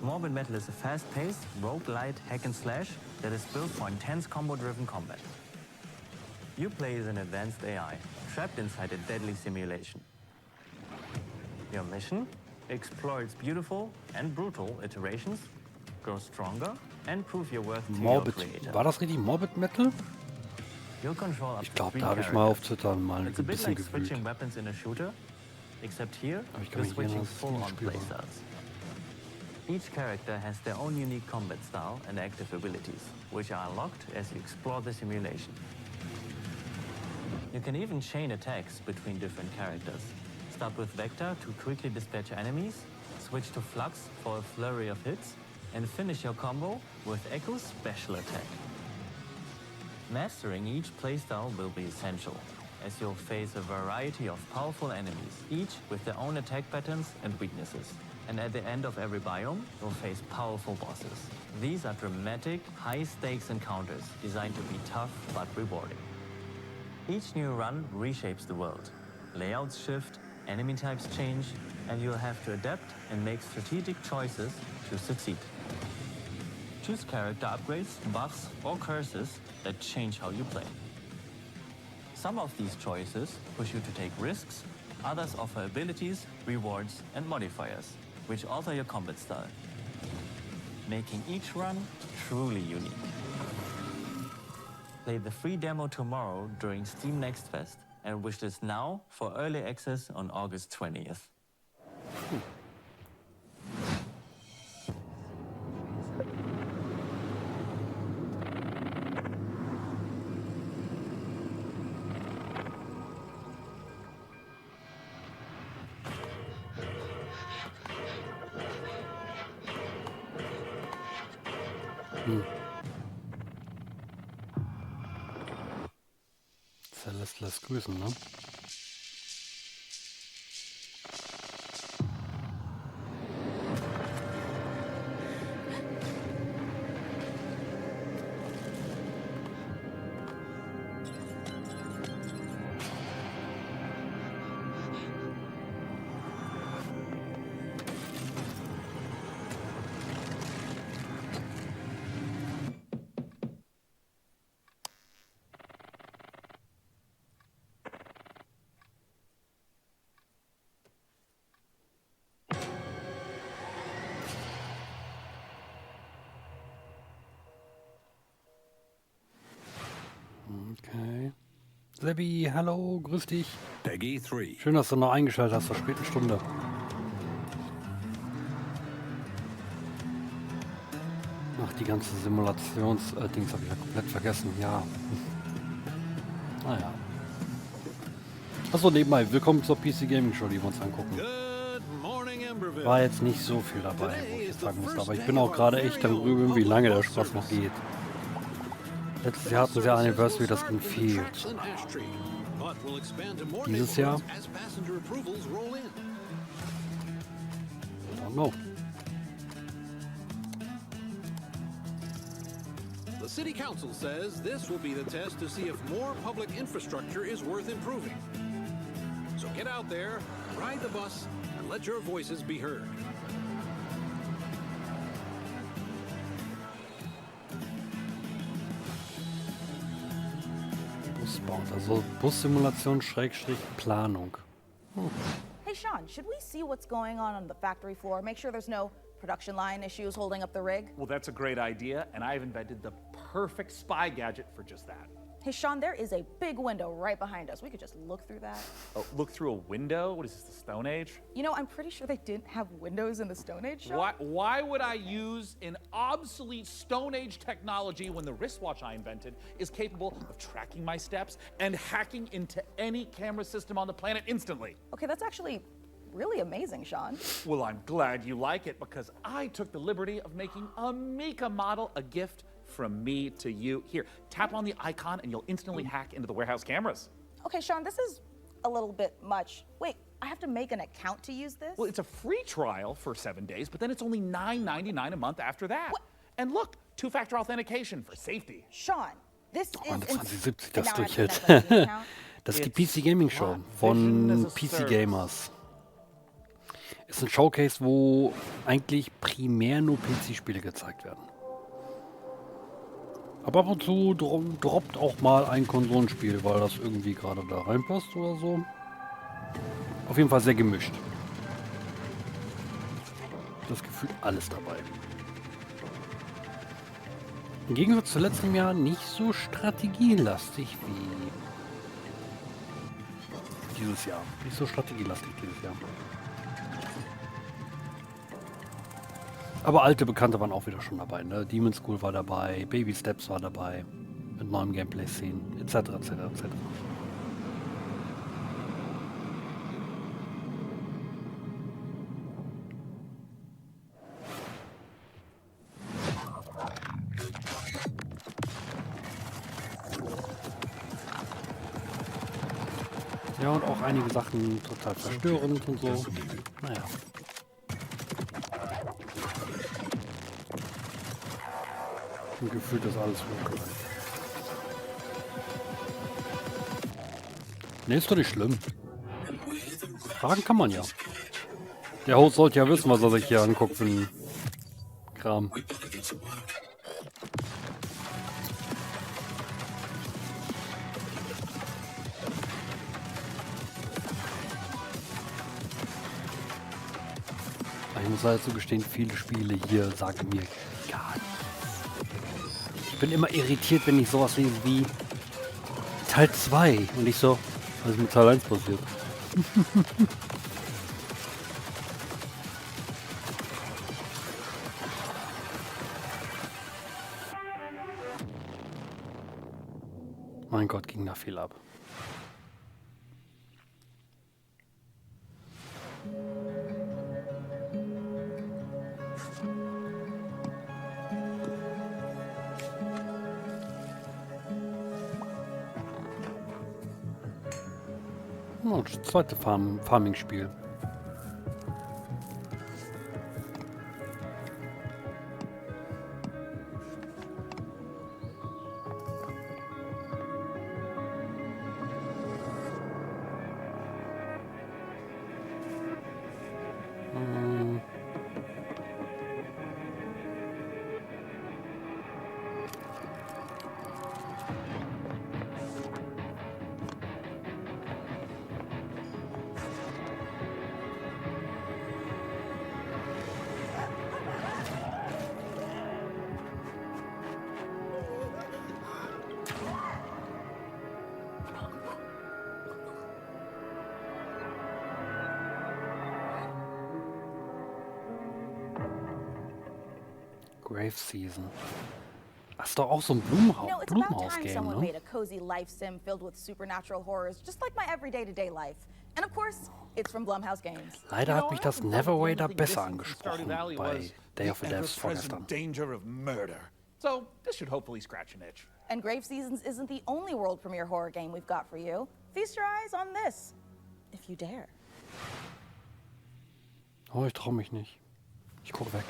Morbid Metal is a fast-paced, roguelite hack and slash that is built for intense combo-driven combat. You play as an advanced AI, trapped inside a deadly simulation. Your mission? Explore its beautiful and brutal iterations, grow stronger, and prove your worth to your creator. War das richtig Morbid Metal? You'll control up Ich to glaube, 3 da habe ich mal auf characters. Twitter mal It's a ein bit bisschen like gewühlt. switching weapons in a shooter, except here, ich kann you're mich switching erinnern, full-on dass es nicht playstyles. Each character has their own unique combat style and active abilities, which are unlocked as you explore the simulation. You can even chain attacks between different characters. Start with Vector to quickly dispatch enemies, switch to Flux for a flurry of hits, and finish your combo with Echo's special attack. Mastering each playstyle will be essential, as you'll face a variety of powerful enemies, each with their own attack patterns and weaknesses. And at the end of every biome, you'll face powerful bosses. These are dramatic, high-stakes encounters designed to be tough but rewarding. Each new run reshapes the world. Layouts shift, enemy types change, and you'll have to adapt and make strategic choices to succeed. Choose character upgrades, buffs, or curses that change how you play. Some of these choices push you to take risks, others offer abilities, rewards, and modifiers, which alter your combat style, making each run truly unique. Play the free demo tomorrow during Steam Next Fest and wishlist now for early access on August 20th. Lässt grüßen, ne? Okay. Sebi, hallo, grüß dich. Peggy 3. Schön, dass du noch eingeschaltet hast zur späten Stunde. Ach, die ganze Simulations-Dings habe ich ja komplett vergessen, ja. Naja. Achso, nebenbei, willkommen zur PC Gaming Show, die wir uns angucken. War jetzt nicht so viel dabei, wo ich jetzt sagen musste, aber ich bin auch gerade echt am Grübeln, wie lange der Spaß noch geht. Letztes Jahr hatten sie ja Anniversary, das ging viel. Dieses Jahr? I don't know. City Council says this will be the test to see if more public infrastructure is worth improving. So get out there, ride the bus, and let your voices be heard. Busbau, also Bussimulation Schrägstrich Planung. Hey, Sean, should we see what's going on the factory floor? Make sure there's no production line issues holding up the rig? Well, that's a great idea, and I've invented the perfect spy gadget for just that. Hey, Sean, there is a big window right behind us. We could just look through that. Oh, look through a window? What is this, the Stone Age? You know, I'm pretty sure they didn't have windows in the Stone Age, Sean. Why would I use an obsolete Stone Age technology when the wristwatch I invented is capable of tracking my steps and hacking into any camera system on the planet instantly? Okay, that's actually really amazing, Sean. Well, I'm glad you like it because I took the liberty of making a Mika model a gift from me to you. Here, tap on the icon and you'll instantly hack into the warehouse cameras. Okay, Sean, this is a little bit much. Wait, I have to make an account to use this? Well, it's a free trial for 7 days, but then it's only $9.99 a month after that. What? And look, two-factor authentication for safety. Sean, this is 2070 das durchhält. Das ist die PC Gaming Show von PC Gamers. Ist ein Showcase, wo eigentlich primär nur PC-Spiele gezeigt werden. Aber ab und zu droppt auch mal ein Konsolenspiel, weil das irgendwie gerade da reinpasst oder so. Auf jeden Fall sehr gemischt. Das Gefühl, alles dabei. Im Gegensatz zu letztem Jahr nicht so strategielastig wie dieses Jahr. Nicht so strategielastig dieses Jahr. Aber alte Bekannte waren auch wieder schon dabei. Ne? Demonschool war dabei, Baby Steps war dabei, mit neuen Gameplay-Szenen, etc. etc. etc. Ja, und auch einige Sachen total verstörend und so. Naja. Gefühlt ist alles gut. Ne, ist doch nicht schlimm. Fragen kann man ja. Der Host sollte ja wissen, was er sich hier anguckt für einen Kram. Ich muss halt zugestehen, viele Spiele hier sagen mir gar nichts. Ich bin immer irritiert, wenn ich sowas lese wie Teil 2 und ich so, was ist mit Teil 1 passiert? Mein Gott, ging da viel ab. Oh, das zweite Farming-Spiel. Grave Season. Das ist doch auch so ein It's about time Blumenhaus-Game, someone ne? made a cozy life sim filled with supernatural horrors, just like my everyday-to-day life. And of course, it's from Blumhouse Games. Leider hat mich das Neverwader besser angesprochen bei Day of the Devs vorgestern. Danger of murder. So this should hopefully scratch an itch. And Grave Seasons isn't the only world premiere horror game we've got for you. Feast your eyes on this, if you dare. Oh, ich trau mich nicht. Ich guck weg.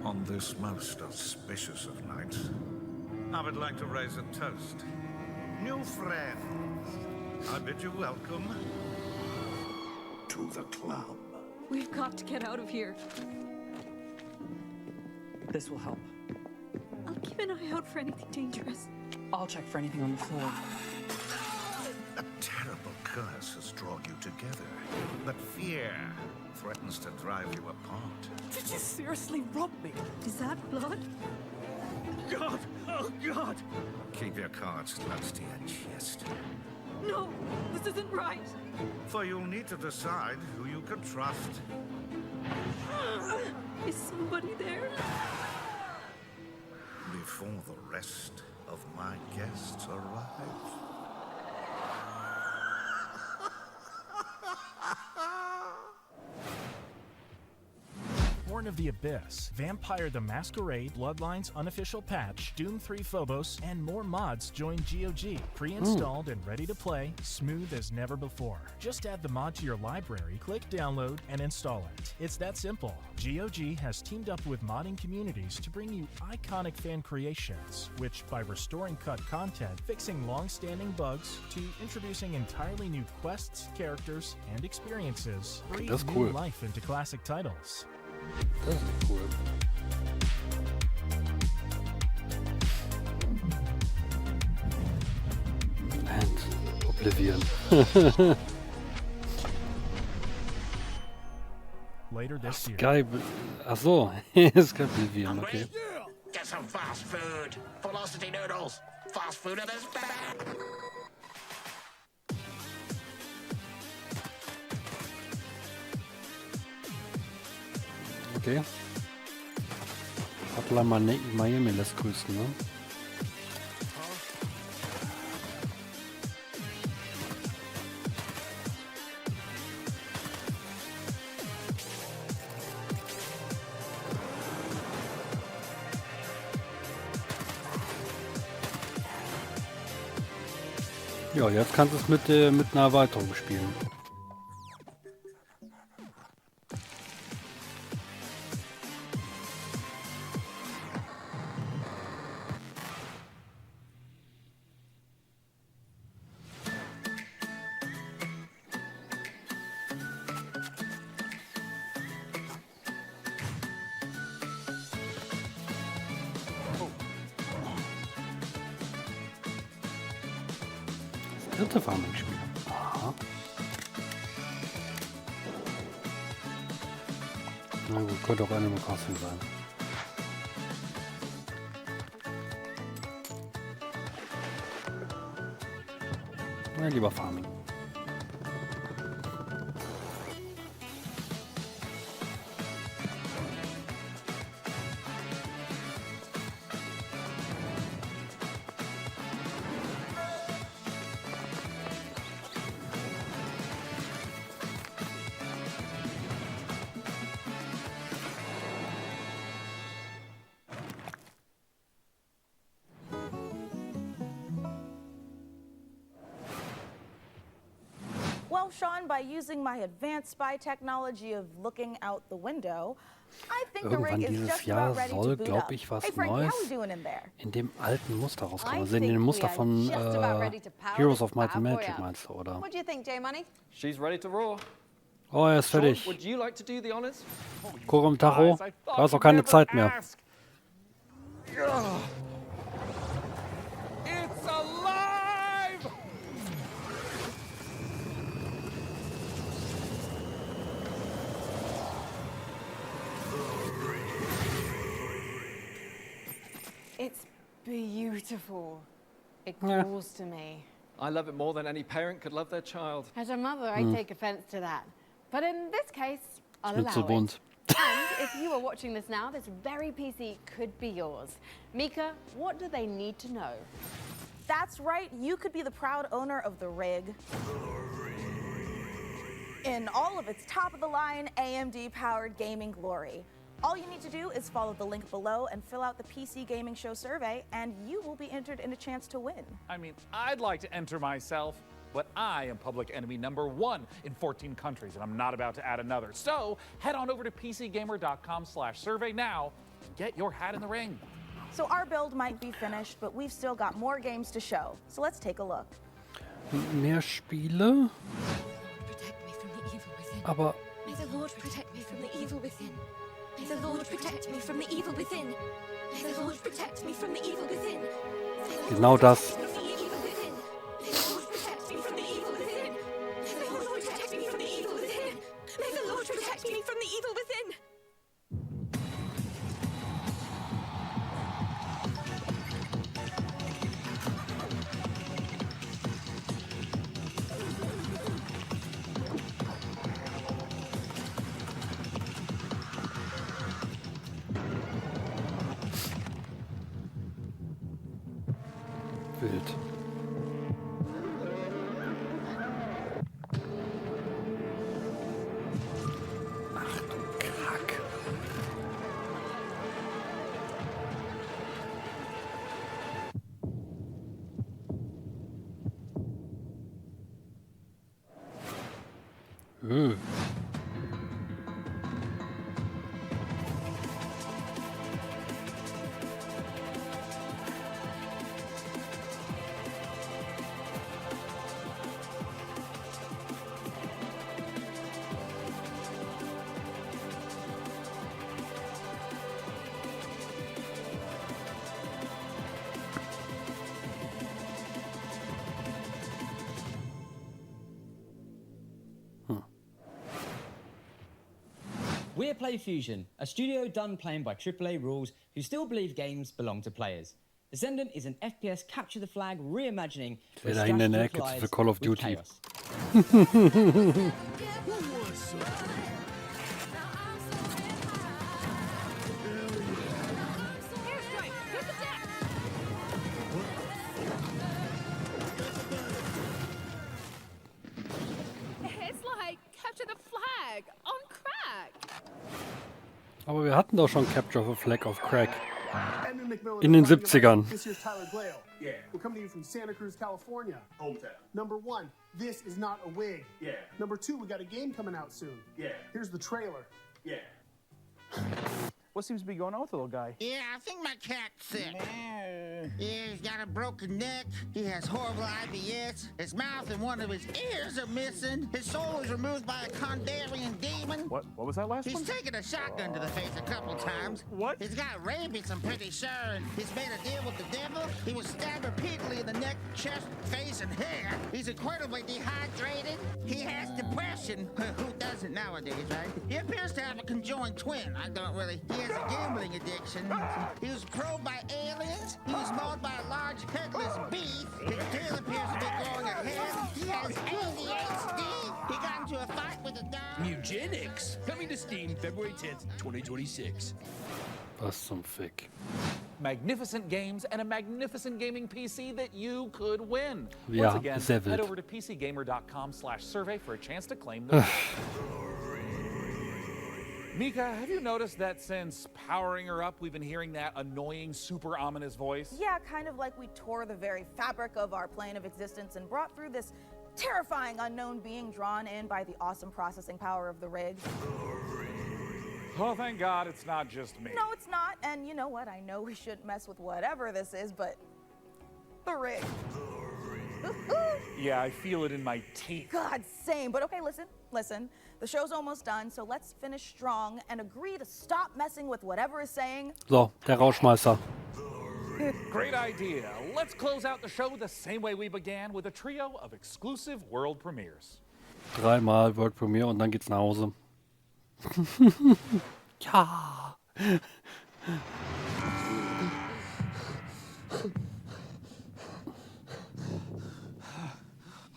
On this most auspicious of nights, I would like to raise a toast. New friends, I bid you welcome to the club. We've got to get out of here. This will help. I'll keep an eye out for anything dangerous. I'll check for anything on the floor. A terrible curse has drawn you together, but fear threatens to drive you apart. Did you seriously rob me? Is that blood? God! Oh, God! Keep your cards close to your chest. No, this isn't right. For you'll need to decide who you can trust. Is somebody there? Before the rest of my guests arrive. Born of the Abyss, Vampire the Masquerade, Bloodlines unofficial patch, Doom 3 Phobos, and more mods join GOG. Pre-installed and ready to play, smooth as never before. Just add the mod to your library, click download, and install it. It's that simple. GOG has teamed up with modding communities to bring you iconic fan creations, which by restoring cut content, fixing long-standing bugs, to introducing entirely new quests, characters, and experiences, breathe new life into classic titles. Das ist cool. And Oblivion. Later this year. Sky. Ach so, Sky Oblivion, okay. Get some fast food. Velocity noodles. Fast food at its best. Okay. Hotline Miami lässt grüßen, ne? Ja, jetzt kannst du es mit einer Erweiterung spielen. Dritte Farming-Spiel. Aha. Na gut, könnte auch Animal Crossing sein. Na, lieber Farming. Well, Sean, by using my advanced spy technology of looking out the window, I think the rig Irgendwann is dieses just Jahr about ready to soll, boot glaube up. ich, was Hey Frankie, Neues how we doing in there? in dem alten Muster rauskommen. I Also in think dem we Muster are von just about ready to power Heroes this of Might and bad boy Magic, up. meinst du, oder? What do you think, J-Money? She's ready to roar. Oh, er ist Sean, fertig. would you like to do the honors? Korum Tacho, du hast auch keine Zeit mehr. It's alive! It's beautiful. It calls to me. I love it more than any parent could love their child. As a mother, I take offense to that. But in this case, I'll Mit so allow bunt. it. And if you are watching this now, this very PC could be yours. Mika, what do they need to know? That's right, you could be the proud owner of the rig. In all of its top-of-the-line AMD-powered gaming glory. All you need to do is follow the link below and fill out the PC Gaming Show survey, and you will be entered in a chance to win. I mean, I'd like to enter myself, but I am public enemy #1 in 14 countries, and I'm not about to add another. So head on over to pcgamer.com/survey now get your hat in the ring. So our build might be finished, but we've still got more games to show. So let's take a look. Mehr Spiele? Protect me from the evil within. Aber May the Lord protect me from the evil within. May the Lord protect me from the evil within. May the Lord protect me from the evil within. genau das. May the Lord protect me from the evil within. May the Lord protect me from the evil within. May the Lord protect me from the evil within. Wild. Ach du Kack. We're Play Fusion, a studio done playing by AAA rules who still believe games belong to players. Descendant is an FPS capture the flag reimagining where Wieder in der strategy Ecke collides für Call of with Duty. chaos. It's like capture the flag on crack. Aber wir hatten doch schon Capture the Flag auf Crack. Edmund McMillan In den invited you 70ern. This here's Tyler Glale. Yeah. We're coming to you from Santa Cruz, California. Hometown. Number one, this is not a wig. Yeah. Number two, we got a game coming out soon. Yeah. Here's the trailer. Yeah. What seems to be going on with the little guy? Yeah, I think my cat's sick. Yeah, he's got a broken neck. He has horrible IBS. His mouth and one of his ears are missing. His soul was removed by a Kondarian demon. What was that last He's one? taken a shotgun to the face a couple times. What? He's got rabies, I'm pretty sure, and he's made a deal with the devil. He was stabbed repeatedly in the neck, chest, face, and hair. He's incredibly dehydrated. He has depression. Who doesn't nowadays, right? He appears to have a conjoined twin. I don't really. He has a gambling addiction. He was probed by aliens. He was mauled by a large headless beast. His tail appears to be growing ahead. He has ADHD. He got into a fight with a dog. Eugenics, coming to Steam February 10th, 2026. Was zum Fick. Magnificent games and a magnificent gaming PC that you could win. Ja, Once again, sehr wild. head over to pcgamer.com/survey for a chance to claim the Mika, have you noticed that since powering her up, we've been hearing that annoying, super ominous voice? Yeah, kind of like we tore the very fabric of our plane of existence and brought through this terrifying unknown being drawn in by the awesome processing power of the rigs. Oh, thank God it's not just me. No, it's not. And you know what? I know we shouldn't mess with whatever this is, but the rig. Yeah, I feel it in my teeth. God, same. But okay, listen. The show's almost done, so let's finish strong and agree to stop messing with whatever is saying. So, der Rauschmeister. Great idea. Let's close out the show the same way we began, with a trio of exclusive world premieres. 3-mal World Premiere und dann geht's nach Hause. Ja.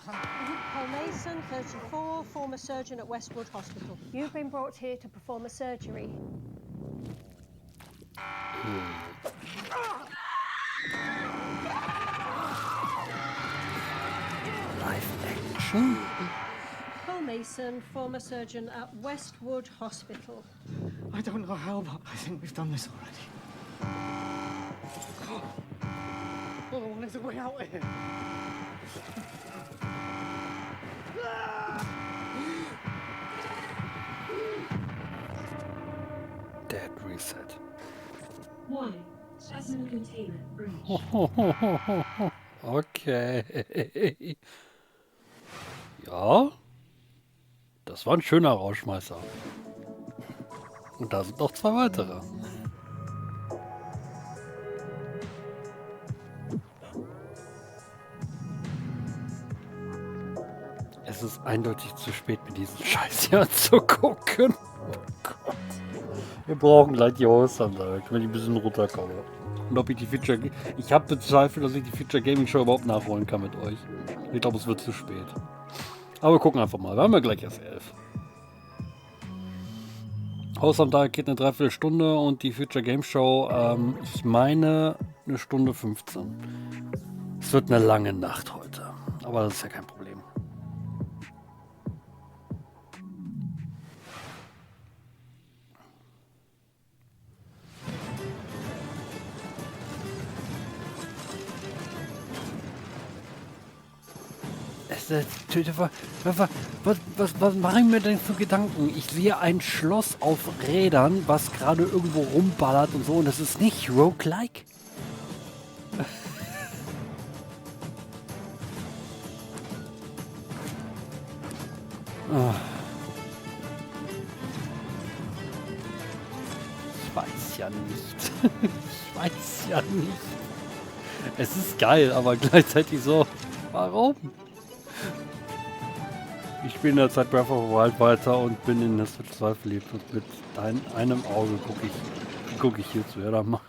Paul Mason, 34, former surgeon at Westwood Hospital. You've been brought here to perform a surgery. Live action? Paul Mason, former surgeon at Westwood Hospital. I don't know how, but I think we've done this already. All I want is a way out of here. Dead Reset. Warning. Specimen containment breach. Okay. Ja. Das war ein schöner Rauschmeißer. Und da sind noch 2 weitere. Es ist eindeutig zu spät, mit diesem Scheiß hier zu gucken. Oh Gott. Wir brauchen gleich die Host-Ansage, wenn ich ein bisschen runterkomme. Und ob ich die Feature... Ich habe bezweifelt, dass ich die Feature Gaming Show überhaupt nachholen kann mit euch. Ich glaube, es wird zu spät. Aber wir gucken einfach mal. Wir haben ja gleich erst 11. Host-Ansage geht eine Dreiviertelstunde und die Feature Game Show, ich meine, 1 Stunde 15. Es wird eine lange Nacht heute. Aber das ist ja kein Problem. Was mache ich mir denn für Gedanken? Ich sehe ein Schloss auf Rädern, was gerade irgendwo rumballert und so, und das ist nicht roguelike. Ich weiß ja nicht. Ich weiß ja nicht. Es ist geil, aber gleichzeitig so, warum? Ich spiele in der Zeit Breath of the Wild weiter und bin in das 2 verliebt und mit einem Auge guck ich hier zu. Ja, dann mach.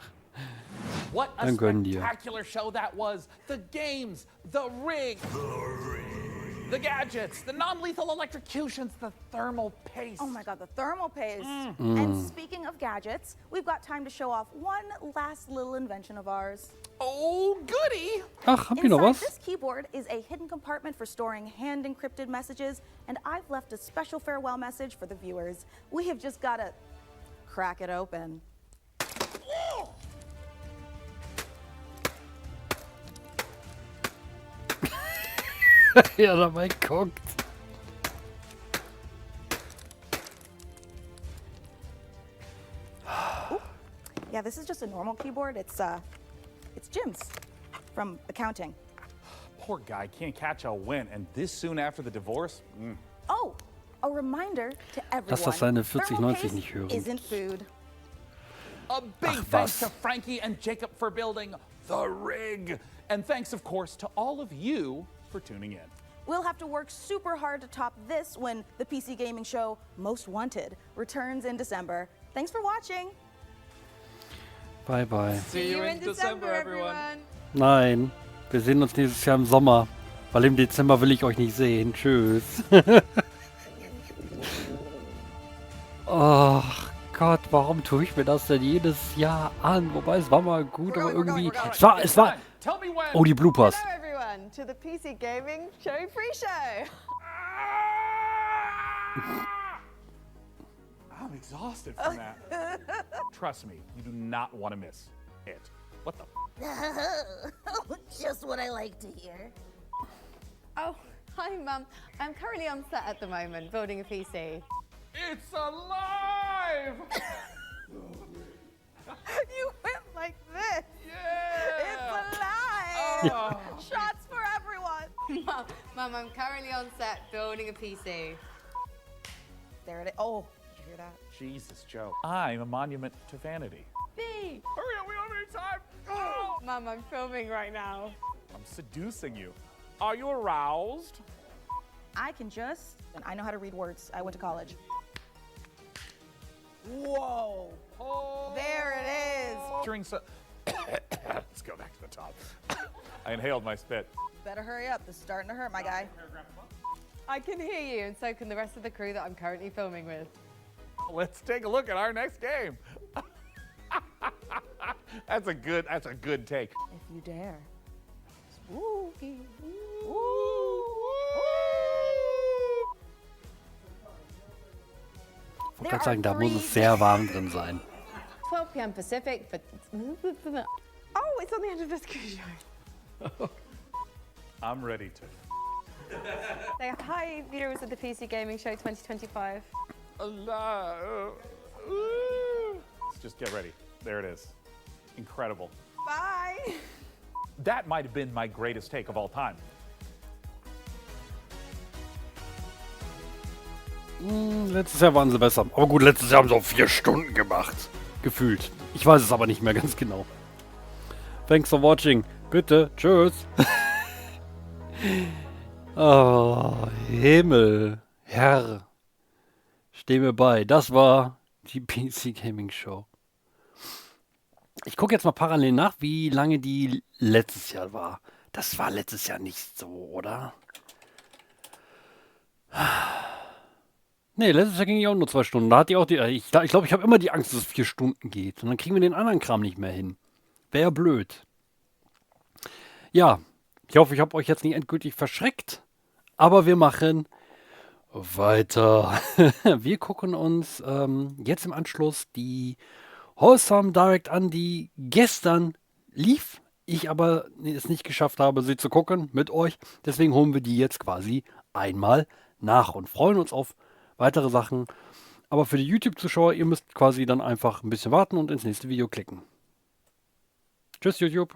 What a Dann gönn dir. spectacular show that was. The games, the rig, the gadgets, the non-lethal electrocutions, the thermal paste. Oh my god, the thermal paste. Mm. And speaking of gadgets, we've got time to show off one last little invention of ours. Oh, goody! Ach, habt ihr noch was? This keyboard is a hidden compartment for storing hand-encrypted messages, and I've left a special farewell message for the viewers. We have just got to crack it open. Ja, dabei guckt. Yeah, this is just a normal keyboard. It's Jim's from accounting. Poor guy can't catch a win, and this soon after the divorce? Oh, a reminder to everyone. Dass das seine thermal 4090 paste nicht hören. isn't food. A big thanks to Frankie and Jacob for building the rig. And thanks, of course, to all of you for tuning in. We'll have to work super hard to top this when the PC Gaming Show Most Wanted returns in December. Thanks for watching. Bye, bye. See you in December, everyone. Nein, wir sehen uns nächstes Jahr im Sommer, weil im Dezember will ich euch nicht sehen. Tschüss. Ach Gott, warum tue ich mir das denn jedes Jahr an? Wobei, es war mal gut, aber irgendwie... Es war... Oh, die Bloopers. Hello, everyone, to the PC Gaming Show pre-show. I'm exhausted from that. Trust me, you do not want to miss it. What the? Just what I like to hear. Oh, hi, Mum. I'm currently on set at the moment, building a PC. It's alive! You went like this. Yeah! It's alive. Oh. Shots for everyone. Mum, I'm currently on set building a PC. There it is. Oh, did you hear that? Jesus, Joe. I'm a monument to vanity. B. Hurry up, we don't have any time. Oh. Mum, I'm filming right now. I'm seducing you. Are you aroused? I can just, and I know how to read words. I went to college. Whoa. Oh. There it is. During let's go back to the top. I inhaled my spit. Better hurry up. This is starting to hurt, my guy. I can hear you, and so can the rest of the crew that I'm currently filming with. Let's take a look at our next game. That's a good take. If you dare. Spooky. Ich wollte gerade sagen, da muss es sehr warm drin sein. 12 p.m. Pacific, but... Oh, it's on the end of this cruise show. I'm ready to. Say hi, viewers of the PC Gaming Show 2025. Let's just get ready. There it is. Incredible. Bye. That might have been my greatest take of all time. Letztes Jahr waren sie besser. Aber gut, letztes Jahr haben sie auch 4 Stunden gemacht. Gefühlt. Ich weiß es aber nicht mehr ganz genau. Thanks for watching. Bitte. Tschüss. Oh, Himmel. Herr. Steh mir bei. Das war die PC Gaming Show. Ich gucke jetzt mal parallel nach, wie lange die letztes Jahr war. Das war letztes Jahr nicht so, oder? Nee, letztes Jahr ging ich auch nur 2 Stunden. Da hatte ich auch die. Ich glaube, ich habe immer die Angst, dass es 4 Stunden geht. Und dann kriegen wir den anderen Kram nicht mehr hin. Wäre ja blöd. Ja, ich hoffe, ich habe euch jetzt nicht endgültig verschreckt. Aber wir machen weiter. Wir gucken uns jetzt im Anschluss die Wholesome Direct an, die gestern lief. Ich aber es nicht geschafft habe, sie zu gucken mit euch. Deswegen holen wir die jetzt quasi einmal nach und freuen uns auf weitere Sachen. Aber für die YouTube-Zuschauer, ihr müsst quasi dann einfach ein bisschen warten und ins nächste Video klicken. Tschüss, YouTube.